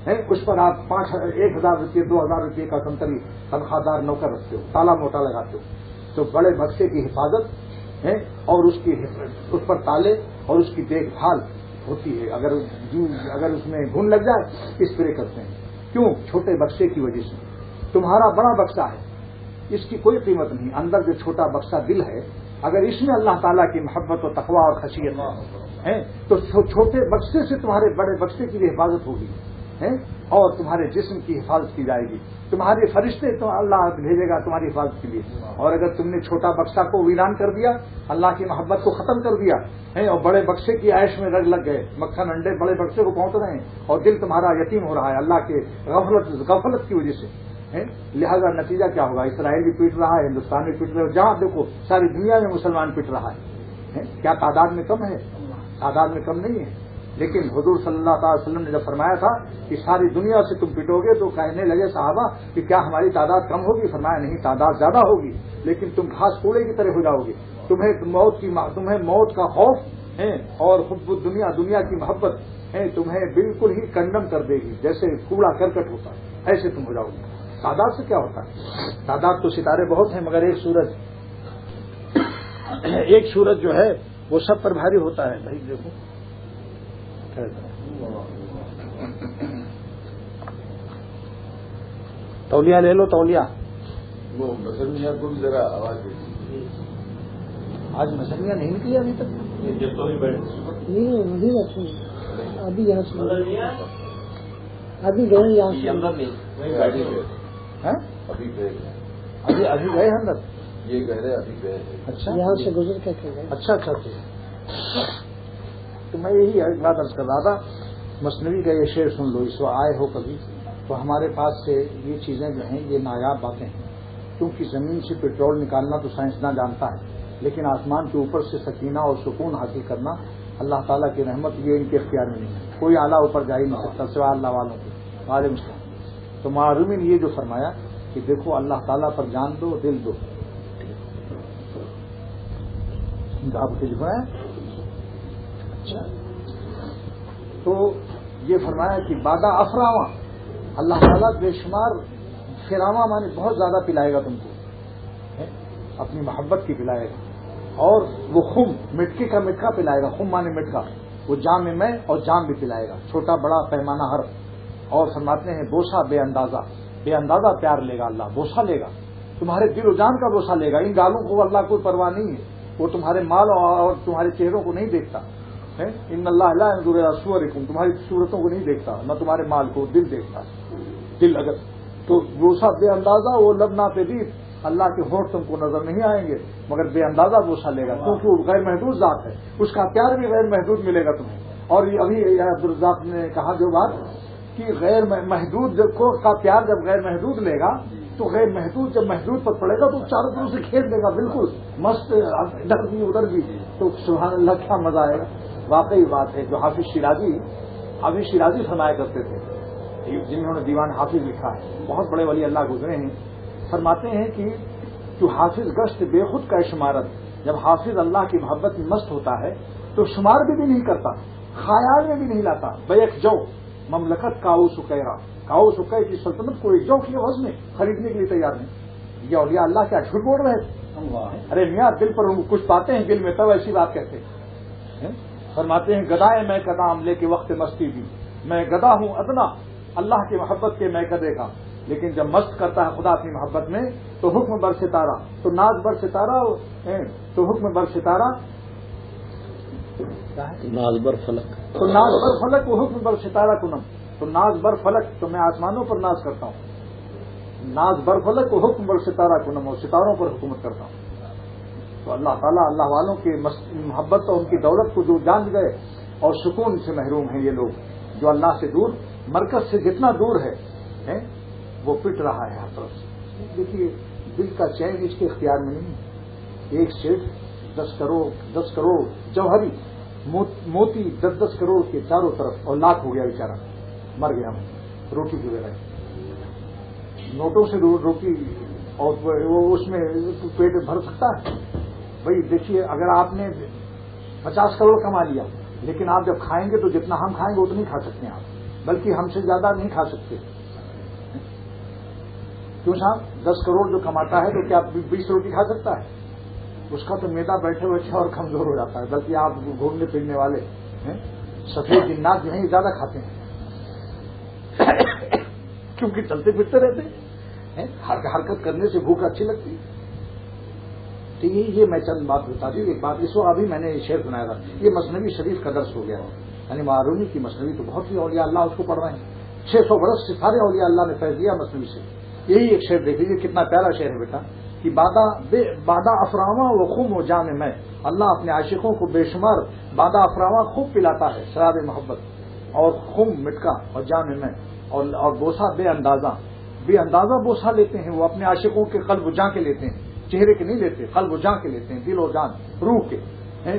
اس پر آپ 1,000 روپئے 2,000 روپئے کا سنتری تنخواہ دار نوکر رکھتے ہو، تالا موٹا لگاتے ہو، تو بڑے بکسے کی حفاظت ہے اور اس پر تالے اور اس کی دیکھ بھال ہوتی ہے، اگر اس میں گھن لگ جائے اسپرے کرتے ہیں، کیوں؟ چھوٹے بکسے کی وجہ سے۔ تمہارا بڑا بکسا ہے، اس کی کوئی قیمت نہیں، اندر جو چھوٹا بکسا دل ہے، اگر اس میں اللہ تعالیٰ کی محبت و تقوی اور خشیت ہے تو چھوٹے بکسے سے تمہارے بڑے بکسے کی بھی حفاظت ہوگی اور تمہارے جسم کی حفاظت کی جائے گی، تمہارے فرشتے تو اللہ بھیجے گا تمہاری حفاظت کے لیے۔ اور اگر تم نے چھوٹا بکسا کو ویران کر دیا، اللہ کی محبت کو ختم کر دیا اور بڑے بکسے کی عیش میں رگ لگ گئے، مکھن انڈے بڑے بکسے کو پہنچ رہے ہیں اور دل تمہارا یتیم ہو رہا ہے اللہ کے غفلت کی وجہ سے، لہذا نتیجہ کیا ہوگا؟ اسرائیل بھی پیٹ رہا ہے، ہندوستان بھی پیٹ رہا ہے، جہاں دیکھو ساری دنیا میں مسلمان پیٹ رہا ہے، کیا تعداد میں کم ہے؟ تعداد میں کم نہیں ہے، لیکن حضور صلی اللہ تعالی وسلم نے جب فرمایا تھا کہ ساری دنیا سے تم پٹو گے تو کہنے لگے صحابہ کہ کیا ہماری تعداد کم ہوگی؟ فرمایا نہیں، تعداد زیادہ ہوگی، لیکن تم گھاس کوڑے کی طرح ہو جاؤ گے، تمہیں موت کا خوف ہے اور حب دنیا کی محبت ہے تمہیں بالکل ہی کنڈم کر دے گی، جیسے کوڑا کرکٹ ہوتا ہے ایسے تم ہو جاؤ گے۔ تعداد سے کیا ہوتا ہے؟ تعداد تو ستارے بہت ہیں مگر ایک سورج جو ہے وہ سب پر بھاری ہوتا ہے۔ بھائی دیکھو تولیہ لے لو، تولیہ وہ مسلمیاں کل ذرا آواز آج مسلمیاں نہیں نکلی ابھی تک، ابھی گئے یہاں سے، ابھی گئے اندر، یہ کہہ رہے ابھی گئے، اچھا یہاں سے گزر کے گئے، اچھا تو میں یہی بات عرض کر رہا تھا، مثنوی کا یہ شعر سن لو، اس وقت آئے ہو کبھی تو ہمارے پاس سے یہ چیزیں جو ہیں یہ نایاب باتیں ہیں، کیونکہ زمین سے پیٹرول نکالنا تو سائنسداں جانتا ہے، لیکن آسمان کے اوپر سے سکینہ اور سکون حاصل کرنا اللہ تعالیٰ کی رحمت، یہ ان کے اختیار میں نہیں ہے، کوئی اعلیٰ اوپر جا ہی نہیں سکتا سوا اللہ والوں کے۔ وعلیکم السلام۔ تو معرومی نے یہ جو فرمایا کہ دیکھو اللہ تعالیٰ پر جان دو، دل دو، آپ کو لکھا ہے، اچھا تو یہ فرمایا کہ بادہ افراواں، اللہ تعالیٰ بے شمار فراواں مانے بہت زیادہ پلائے گا تم کو، اپنی محبت کی پلائے گا، اور وہ خم مٹکے کا مٹکا پلائے گا، خم مانے مٹکا، وہ جام میں اور جام بھی پلائے گا، چھوٹا بڑا پیمانہ ہر، اور فرماتے ہیں بوسا بے اندازہ پیار لے گا اللہ، بوسا لے گا، تمہارے دل و جان کا بوسا لے گا، ان گالوں کو اللہ کوئی پرواہ نہیں ہے، وہ تمہارے مال اور تمہارے چہروں کو نہیں دیکھتا، ان اللہ لا ينظر الى صورکم، تمہاری صورتوں کو نہیں دیکھتا، نہ تمہارے مال کو، دل دیکھتا، دل اگر تو بوسہ بے اندازہ وہ لب ناپدید، اللہ کے ہونٹ تم کو نظر نہیں آئیں گے مگر بے اندازہ بوسہ لے گا، کیونکہ وہ غیر محدود ذات ہے، اس کا پیار بھی غیر محدود ملے گا تمہیں۔ اور یہ ابھی عبدالرزاق نے کہا جو بات کہ غیر محدود کا پیار جب غیر محدود لے گا تو غیر محدود جب محدود پر پڑے گا تو چاروں طرف سے کھیل دے گا، بالکل مست، ادھر بھی ادھر بھی، تو سبحان اللہ کیا مزہ آئے گا۔ واقعی بات ہے جو حافظ شیرازی فرمایا کرتے تھے، جنہوں نے دیوان حافظ لکھا ہے، بہت بڑے ولی اللہ گزرے ہیں، فرماتے ہیں کہ جو حافظ گشت بے خود کا شمارت، جب حافظ اللہ کی محبت میں مست ہوتا ہے تو شمار بھی نہیں کرتا، خیال میں بھی نہیں لاتا، بیک جو مملکت کاؤ سکے کی سلطنت کو ایک جو کی عوض میں خریدنے کے لیے تیار نہیں۔ یہ اولیاء اللہ کیا جھوٹ بول رہے تھے؟ ارے میاں دل پر کچھ باتیں ہیں دل میں تب ایسی بات کہتے ہیں۔ فرماتے ہیں گدائے میں قدام لے کے وقت مستی بھی، میں گدا ہوں ادنا اللہ کی محبت کے میں گدے کا، لیکن جب مست کرتا ہے خدا کی محبت میں تو حکم بر ستارہ، تو ناز بر ستارہ، تو حکم بر ستارہ، ناز بر فلک، تو ناز بر فلک وہ حکم بر ستارہ کنم، تو ناز بر فلک تو میں آسمانوں پر ناز کرتا ہوں، ناز بر فلک وہ حکم بر ستارہ کنم، اور ستاروں پر حکومت کرتا ہوں۔ تو اللہ تعالیٰ اللہ والوں کی محبت اور ان کی دولت کو جو جان گئے اور سکون سے محروم ہیں یہ لوگ، جو اللہ سے دور، مرکز سے جتنا دور ہے وہ پٹ رہا ہے ہر طرف سے۔ دیکھیے دل کا چین اس کے اختیار میں نہیں ہے۔ ایک سیٹ 10 کروڑ جوہری موتی 10 کروڑ کے چاروں طرف، اور لاکھ ہو گیا بیچارہ، مر گیا روٹی کے بغیر، نوٹوں سے روٹی، اور وہ اس میں پیٹ بھر سکتا ہے؟ بھائی دیکھیے اگر آپ نے 50 کروڑ کما لیا، لیکن آپ جب کھائیں گے تو جتنا ہم کھائیں گے اتنا نہیں کھا سکتے آپ، بلکہ ہم سے زیادہ نہیں کھا سکتے۔ کیوں صاحب 10 کروڑ جو کماتا ہے تو کیا 20 روٹی کھا سکتا ہے؟ اس کا تو میدا بیٹھے بیٹھے اور کمزور ہو جاتا ہے، بلکہ آپ گھومنے پھرنے والے سفید جنات جو ہیں زیادہ کھاتے ہیں کیونکہ چلتے پھرتے رہتے ہیں، حرکت کرنے سے بھوک اچھی لگتی ہے۔ تو یہ میں چند بات بتا دوں، ایک بات اس وقت ابھی میں نے شعر سنایا تھا، یہ مثنوی شریف کا درس ہو گیا ہے، یعنی معرومی کی مثنوی تو بہت ہی اولیاء اللہ اس کو پڑھ رہے ہیں، 600 برس سے سارے اولیاء اللہ نے فیض دیا مثنوی سے۔ یہی ایک شعر دیکھ لیجیے کتنا پیارا شعر ہے بیٹا، کہ بادہ افراواں و خم و جام میں، اللہ اپنے عاشقوں کو بے شمار بادہ افراواں خوب پلاتا ہے، شراب محبت، اور خم مٹکا اور جام میں، اور بوسہ بے اندازہ بوسہ لیتے ہیں وہ اپنے عاشقوں کے قلب و جان کے لیتے ہیں، چہرے کے نہیں لیتے، قلب و جان کے لیتے ہیں، دل و جان روح کے،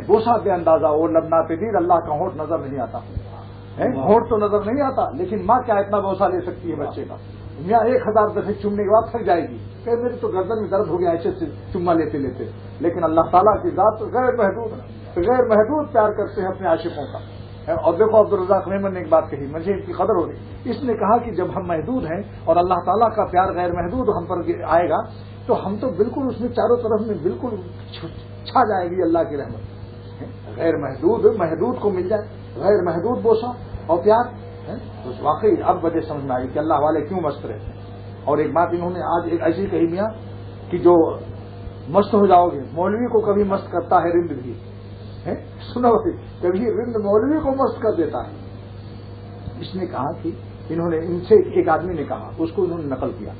بوسہ بے اندازہ، وہ لبنا پدیر، اللہ کا ہونٹ نظر نہیں آتا، ہونٹ تو نظر نہیں آتا، لیکن ماں کیا اتنا بوسہ لے سکتی ہے بچے کا؟ میاں 1000 دفعے چومنے کے بعد تھک جائے گی کہ میری تو گردن میں درد ہو گیا ایسے سے چما لیتے لیتے، لیکن اللہ تعالیٰ کی ذات غیر محدود پیار کرتے ہیں اپنے عاشقوں کا۔ اور دیکھو عبدالرزاق میمن نے ایک بات کہی، مجھے ان کی قدر ہو گئی، اس نے کہا کہ جب ہم محدود ہیں اور اللہ تعالیٰ کا پیار غیر محدود ہم پر آئے گا تو ہم تو بالکل اس میں چاروں طرف میں بالکل چھا جائے گی اللہ کی رحمت۔ غیر محدود کو مل جائے غیر محدود بوسہ اور پیار، تو واقعی اب وجہ سمجھ میں آئی کہ اللہ والے کیوں مست رہتے ہیں۔ اور ایک بات انہوں نے آج ایک ایسی کہی میاں کہ جو مست ہو جاؤ گے، مولوی کو کبھی مست کرتا ہے رند بھی، سنو کبھی رند مولوی کو مست کر دیتا ہے۔ اس نے کہا کہ انہوں نے ان سے ایک آدمی نے کہا، اس کو انہوں نے نقل کیا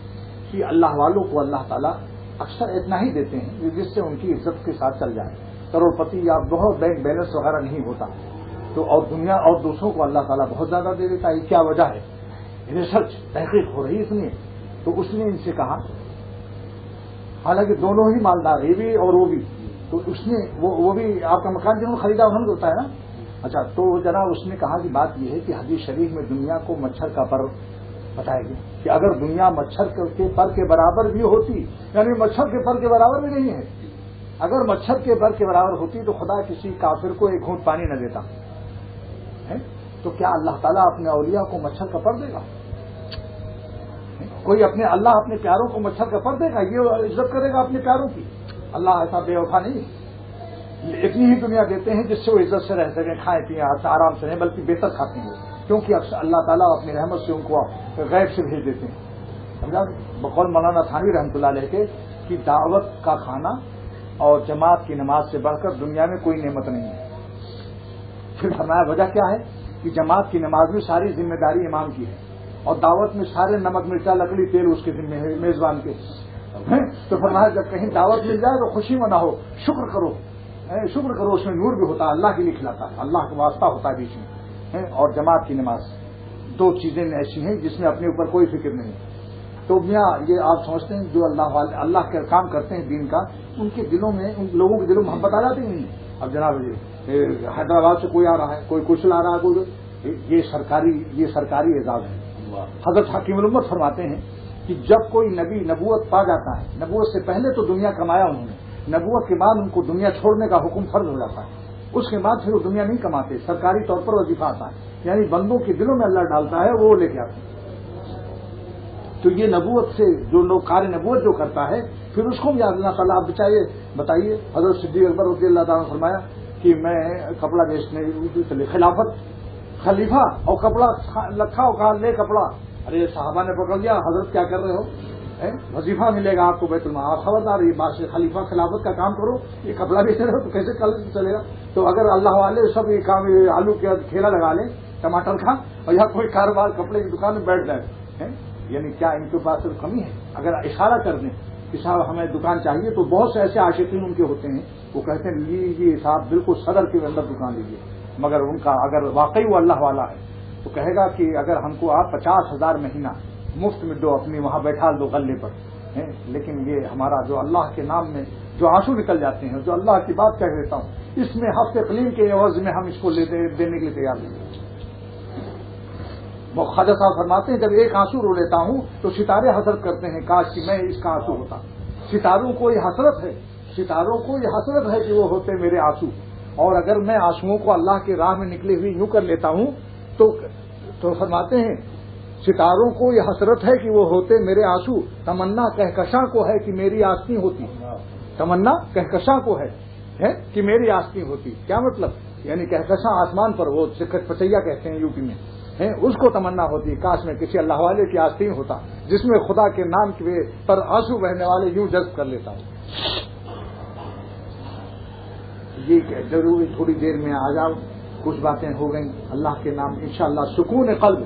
کہ اللہ والوں کو اللہ تعالیٰ اکثر اتنا ہی دیتے ہیں جس سے ان کی عزت کے ساتھ چل جائے، کروڑپتی یا بہت بینک بیلنس وغیرہ نہیں ہوتا، تو اور دنیا اور دوسروں کو اللہ تعالیٰ بہت زیادہ دے دیتا ہے۔ کیا وجہ ہے؟ ریسرچ تحقیق ہو رہی ہے اس میں۔ تو اس نے ان سے کہا، حالانکہ دونوں ہی مالدار، یہ بھی اور وہ بھی، تو اس نے وہ بھی آپ کا مکان جنہوں نے خریدا انہوں نے ہوتا ہے نا، اچھا تو جناب اس نے کہا کہ بات یہ ہے کہ حدیث شریف میں دنیا کو مچھر کا پر بتائے گی کہ اگر دنیا مچھر کے پر کے برابر بھی ہوتی، یعنی مچھر کے پر کے برابر بھی نہیں ہے، اگر مچھر کے پر کے برابر ہوتی تو خدا کسی کافر کو ایک گھونٹ پانی نہ دیتا، تو کیا اللہ تعالیٰ اپنے اولیاء کو مچھر کا پر دے گا؟ کوئی اللہ اپنے پیاروں کو مچھر کا پر دے گا؟ یہ عزت کرے گا اپنے پیاروں کی؟ اللہ ایسا بے وفا نہیں، اتنی ہی دنیا دیتے ہیں جس سے وہ عزت سے رہ سکیں، کھائیں پیئیں آرام سے، نہیں بلکہ بہتر کھاتے ہیں، کیونکہ اکثر اللہ تعالیٰ اپنی رحمت سے ان کو غیب سے بھیج دیتے ہیں۔ بقول مولانا تھانوی رحمۃ اللہ علیہ کے کہ دعوت کا کھانا اور جماعت کی نماز سے بڑھ کر دنیا میں کوئی نعمت نہیں ہے۔ پھر فرمایا وجہ کیا ہے کہ جماعت کی نماز میں ساری ذمہ داری امام کی ہے، اور دعوت میں سارے نمک مرچا لکڑی تیل اس کے ذمہ ہے میزبان کے. تو فرمایا جب کہیں دعوت مل جائے تو خوشی مناؤ, شکر کرو, شکر کرو, اس میں نور بھی ہوتا ہے, اللہ کے لیے کھلاتا ہے, اللہ کا واسطہ ہوتا ہے بیچ میں. اور جماعت کی نماز, دو چیزیں ایسی ہیں جس میں اپنے اوپر کوئی فکر نہیں. تو میاں یہ آپ سمجھتے ہیں جو اللہ کے کام کرتے ہیں دین کا, ان کے دلوں میں, ان لوگوں کے دلوں میں محبت آ جاتی نہیں. اب جناب حیدرآباد سے کوئی آ رہا ہے, کوئی کچھ لا رہا ہے, کوئی, یہ سرکاری اعزاز ہے. حضرت حکیم الامت فرماتے ہیں کہ جب کوئی نبی نبوت پا جاتا ہے, نبوت سے پہلے تو دنیا کمایا انہوں نے, نبوت کے بعد ان کو دنیا چھوڑنے کا حکم فرض ہو جاتا ہے. اس کے بعد پھر وہ دنیا نہیں کماتے, سرکاری طور پر وظیفہ آتا ہے, یعنی بندوں کے دلوں میں اللہ ڈالتا ہے, وہ لے کے آتے ہیں. تو یہ نبوت سے جو لوگ کار نبوت جو کرتا ہے پھر اس کو بھی اللہ تعالیٰ آپ بتائیے. حضرت صدیق اکبر رضی اللہ تعالیٰ نے فرمایا کہ میں کپڑا بیچنے خلافت خلیفہ اور کپڑا لکھا اور کہا لے کپڑا. ارے صحابہ نے پکڑ لیا, حضرت کیا کر رہے ہو, وظیفہ ملے گا آپ کو بیت المال, آپ خبردار یہ بات سے خلیفہ خلافت کا کام کرو, یہ کپڑا بیچ رہے ہو تو کیسے کل چلے گا. تو اگر اللہ والے سب یہ کام آلو کا کھیلا لگا لیں ٹماٹر کا, اور یا کوئی کاروبار کپڑے کی دکان میں بیٹھ جائے, یعنی کیا ان کے پاس صرف کمی ہے. اگر اشارہ کر دیں کہ صاحب ہمیں دکان چاہیے تو بہت سے ایسے عاشقین ان کے ہوتے ہیں, وہ کہتے ہیں لیجیے صاحب بالکل صدر کے اندر دکان لیجیے, مگر ان کا اگر واقعی وہ اللہ والا ہے تو کہے گا کہ اگر ہم کو آپ 50,000 مہینہ مفت میں دو, اپنی وہاں بیٹھا دو غلے پر, لیکن یہ ہمارا جو اللہ کے نام میں جو آنسو نکل جاتے ہیں, جو اللہ کی بات کہہ دیتا ہوں, اس میں ہفتے قلیم کے عوض میں ہم اس کو دینے کے لیے تیار نہیں. خواجہ صاحب فرماتے ہیں جب ایک آنسو رو لیتا ہوں تو ستارے حسرت کرتے ہیں کاش کہ میں اس کا آنسو ہوتا. ستاروں کو یہ حسرت ہے کہ وہ ہوتے میرے آنسو, اور اگر میں آنسوؤں کو اللہ کی راہ میں نکلے ہوئے یوں کر لیتا ہوں تو فرماتے ہیں ستاروں کو یہ حسرت ہے کہ وہ ہوتے میرے آنسو, تمنا کہکشاں کو ہے کہ میری آستی ہوتی. تمنا کہکشاں کو ہے کہ میری آستی ہوتی. کیا مطلب, یعنی کہکشاں آسمان پر, وہ پچیا کہتے ہیں یوپی میں, اس کو تمنا ہوتی کاش میں کسی اللہ والے کی آستین ہوتا جس میں خدا کے نام کے پر آنسو بہنے والے یوں جذب کر لیتا ہوں. یہ ضروری تھوڑی دیر میں آ جاؤ, کچھ باتیں ہو گئیں اللہ کے نام انشاءاللہ. سکون قلب,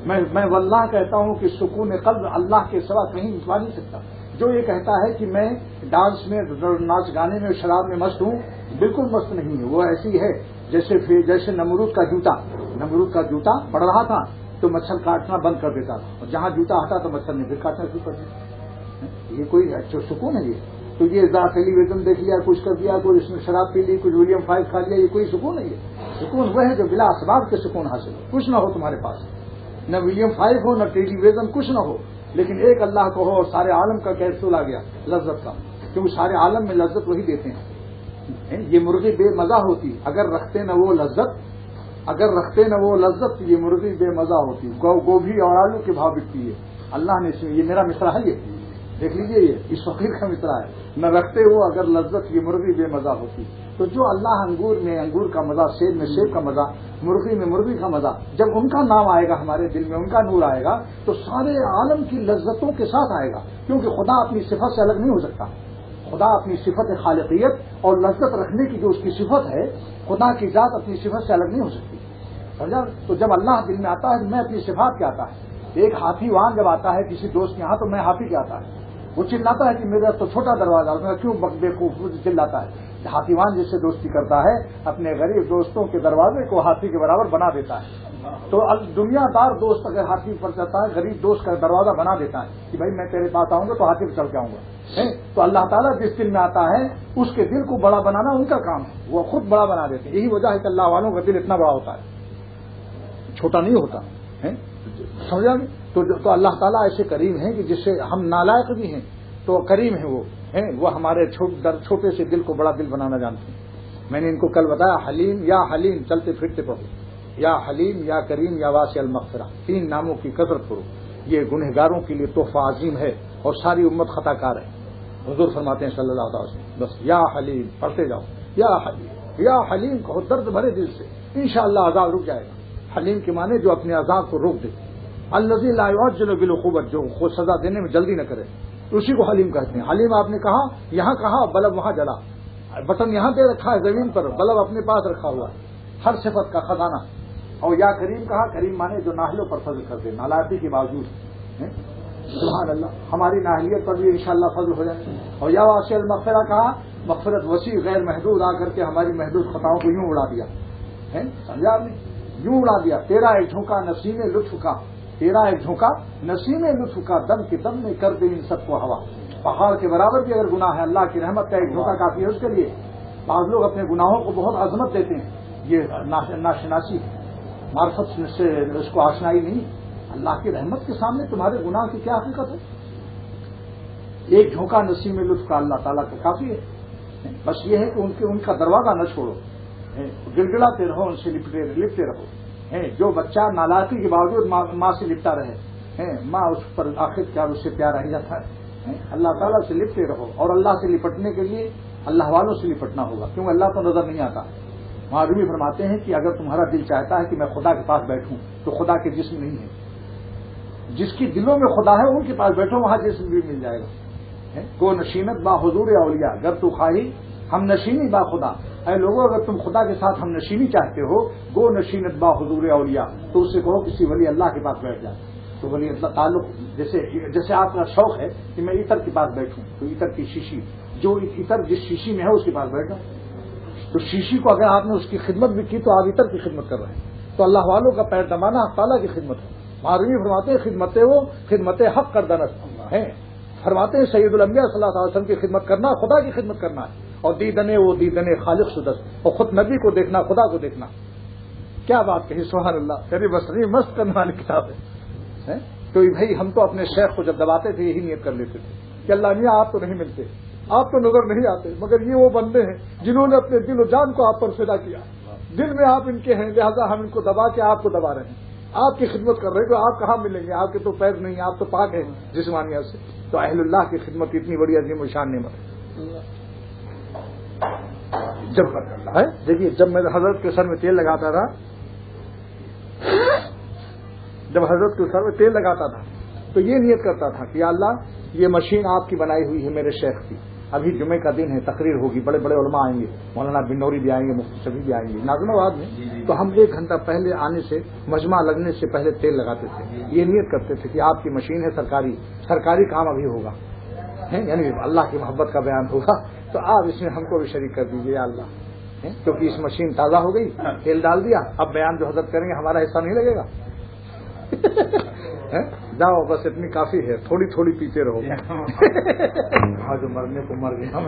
میں واللہ کہتا ہوں کہ سکون قلب اللہ کے سوا کہیں پا نہیں سکتا. جو یہ کہتا ہے کہ میں ڈانس میں, ناچ گانے میں, شراب میں مست ہوں, بالکل مست نہیں ہے. وہ ایسی ہے جیسے نمرود کا جوتا پڑ رہا تھا تو مچھر کاٹنا بند کر دیتا تھا, اور جہاں جوتا ہٹا تو مچھر نے پھر کاٹنا شروع کر دیا. یہ کوئی اچھا سکون ہے؟ یہ تو یہ ٹیلی ویژن دیکھ لیا, کچھ کر دیا, کوئی اس میں شراب پی لی, کچھ ولیم 5 کھا لیا, یہ کوئی سکون ہے؟ یہ سکون وہ ہے جو بلا اسباب کے سکون حاصل ہو. کچھ نہ ہو تمہارے پاس, نہ ولیم 5 ہو, نہ ٹیلی ویژن, کچھ نہ ہو, لیکن ایک اللہ کو ہو اور سارے عالم کا کیپسول آ گیا لذت کا, کیونکہ سارے عالم میں لذت وہی دیتے ہیں. یہ مرغی بے مزہ ہوتی اگر رکھتے نہ وہ لذت, یہ مرغی بے مزہ ہوتی. گوبھی اور آلو کے بھاؤ بکتی ہے. اللہ نے یہ میرا مصرع ہے, یہ دیکھ لیجیے, یہ اس فقیر کا مصرع ہے. نہ رکھتے ہو اگر لذت, یہ مرغی بے مزہ ہوتی. تو جو اللہ انگور میں انگور کا مزہ, سیب میں سیب کا مزہ, مرغی میں مرغی کا مزہ, جب ان کا نام آئے گا ہمارے دل میں, ان کا نور آئے گا تو سارے عالم کی لذتوں کے ساتھ آئے گا. کیونکہ خدا اپنی صفت سے الگ نہیں ہو سکتا. خدا اپنی صفت خالقیت اور لذت رکھنے کی جو اس کی صفت ہے, خدا کی ذات اپنی صفت سے الگ نہیں ہو سکتی. سمجھا؟ تو جب اللہ دل میں آتا ہے, میں اپنی صفات کیا آتا ہے. ایک ہاتھی وہاں جب آتا ہے کسی دوست کے یہاں تو میں ہاتھی کیا آتا ہے, وہ چلاتا ہے کہ میرا تو چھوٹا دروازہ, میں کیوں بیوقوف چلاتا ہے. ہاتھیوان جس سے دوستی کرتا ہے اپنے غریب دوستوں کے دروازے کو ہاتھی کے برابر بنا دیتا ہے. تو دنیا دار دوست اگر ہاتھی پر چلتا ہے, غریب دوست کا دروازہ بنا دیتا ہے کہ بھائی میں تیرے پاس آؤں گا تو ہاتھی پہ چل کے آؤں گا. تو اللہ تعالیٰ جس دل میں آتا ہے اس کے دل کو بڑا بنانا ان کا کام ہے, وہ خود بڑا بنا دیتے ہیں. یہی وجہ ہے کہ اللہ والوں کا دل اتنا بڑا ہوتا ہے, چھوٹا نہیں ہوتا. سمجھا؟ تو اللہ تعالیٰ ایسے کریم ہیں کہ جس سے ہم نالائق بھی ہیں تو کریم ہیں وہ ہمارے چھوٹے سے دل کو بڑا دل بنانا جانتے ہیں. میں نے ان کو کل بتایا, حلیم چلتے پھرتے پڑھو, یا حلیم, یا کریم, یا واسع المغفرہ, 3 ناموں کی کثرت کرو. یہ گنہگاروں کے لیے تحفہ عظیم ہے اور ساری امت خطا کار ہے. حضور فرماتے ہیں صلی اللہ علیہ وسلم, بس یا حلیم پڑھتے جاؤ, یا حلیم کہو درد بھرے دل سے, انشاءاللہ عذاب رک جائے گا. حلیم کے معنی جو اپنے عذاب کو روک دے. الذی لا یعجل بالعقوبۃ, جو خود سزا دینے میں جلدی نہ کرے, اسی کو حلیم کہتے ہیں. حلیم آپ نے کہا, یہاں کہا بلب وہاں جلا, بٹن یہاں پہ رکھا ہے زمین پر, بلب اپنے پاس رکھا ہوا ہے, ہر صفت کا خزانہ. اور یا کریم کہا، کریم مانے جو ناہلوں پر فضل کر دے نالائقی کے باوجود. سبحان اللہ، ہماری ناہلیت پر بھی انشاءاللہ فضل ہو جائے. اور یا واسع المغفرہ کہا، مغفرت وسیع غیر محدود آ کر کے ہماری محدود خطاؤں کو یوں اڑا دیا. سمجھا آپ نے؟ یوں اڑا دیا. تیرا ایک جھونکا نسیم لطف کا، تیرا ایک جھونکا نسیم لطف کا، دم کے دم میں کر دے ان سب کو ہوا. پہاڑ کے برابر بھی اگر گناہ ہے، اللہ کی رحمت کا ایک جھونکا کافی ہے اس کے لیے. بعض لوگ اپنے گناہوں کو بہت عظمت دیتے ہیں، یہ ناشناسی معرفت سے اس کو آشنائی نہیں. اللہ کی رحمت کے سامنے تمہارے گناہ کی کیا حقیقت ہے؟ ایک جھونکا نسیم لطف کا اللہ تعالیٰ کا کافی ہے. بس یہ ہے کہ ان کا دروازہ نہ چھوڑو، گڑگڑاتے رہو، ان سے لپٹے رہو. جو بچہ نالائقی کے باوجود ماں سے لپٹا رہے، ماں اس پر آخر کیا اس سے پیار رہ جاتا ہے. اللہ تعالیٰ سے لپٹے رہو، اور اللہ سے لپٹنے کے لیے اللہ والوں سے لپٹنا ہوگا، کیونکہ اللہ تو نظر نہیں آتا. وہاں رومی فرماتے ہیں کہ اگر تمہارا دل چاہتا ہے کہ میں خدا کے پاس بیٹھوں تو خدا کے جسم نہیں ہے. جس کی دلوں میں خدا ہے ان کے پاس بیٹھو، وہاں جسم بھی مل جائے گا. کو نشینت با حضور اولیاء گر تو خواہی ہم نشینی با خدا. اے لوگوں، اگر تم خدا کے ساتھ ہم نشینی چاہتے ہو، گو نشینت با حضور اولیاء، تو اس سے کہو کسی ولی اللہ کے پاس بیٹھ جائے. تو ولی اللہ تعلق جیسے آپ کا شوق ہے کہ میں عطر کے پاس بیٹھوں، تو عطر کی شیشی، جو عطر جس شیشی میں ہے اس کے پاس بیٹھو. تو شیشی کو اگر آپ نے اس کی خدمت بھی کی تو آپ عطر کی خدمت کر رہے ہیں. تو اللہ والوں کا پیر دمانا تعالیٰ کی خدمت ہے. معروی فرماتے ہیں خدمت حق کردنت ہے. فرماتے ہیں سید الانبیاء صلی اللہ علیہ وسلم کی خدمت کرنا خدا کی خدمت کرنا ہے. اور دیدنے خالق شدس، اور خود نبی کو دیکھنا خدا کو دیکھنا. کیا بات کہی، سبحان اللہ. تیری بصری مست کرنے والی کتاب ہے. تو بھائی ہم تو اپنے شیخ کو جب دباتے تھے یہی نیت کر لیتے تھے کہ اللہ میاں آپ تو نہیں ملتے، آپ تو نظر نہیں آتے، مگر یہ وہ بندے ہیں جنہوں نے اپنے دل و جان کو آپ پر فدا کیا. دل میں آپ ان کے ہیں، لہذا ہم ان کو دبا کے آپ کو دبا رہے ہیں، آپ کی خدمت کر رہے ہیں. تو آپ کہاں ملیں گے؟ آپ کے تو پیر نہیں، آپ تو پاک ہیں جسمانیت سے. تو اہل اللہ کی خدمت اتنی بڑی عظیم و شان نعمت ہے. دیکھیے، جب میں حضرت کے سر میں تیل لگاتا تھا، تو یہ نیت کرتا تھا کہ یا اللہ یہ مشین آپ کی بنائی ہوئی ہے میرے شیخ کی. ابھی جمعے کا دن ہے، تقریر ہوگی، بڑے بڑے علماء آئیں گے، مولانا بنوری بھی آئیں گے، مفتی شفیع بھی آئیں گے ناظرین آباد میں. تو ہم 1 گھنٹہ پہلے آنے سے، مجمع لگنے سے پہلے تیل لگاتے تھے. یہ نیت کرتے تھے کہ آپ کی مشین ہے، سرکاری کام ابھی ہوگا، یعنی اللہ کی محبت کا بیان ہوگا، تو آپ اس میں ہم کو بھی شریک کر دیجیے یا اللہ. کیونکہ اس مشین تازہ ہو گئی، تیل ڈال دیا، اب بیان جو حضرت کریں گے ہمارا حصہ نہیں لگے گا. جاؤ بس اتنی کافی ہے، تھوڑی تھوڑی پیتے رہو. جو مرنے کو مر گیا.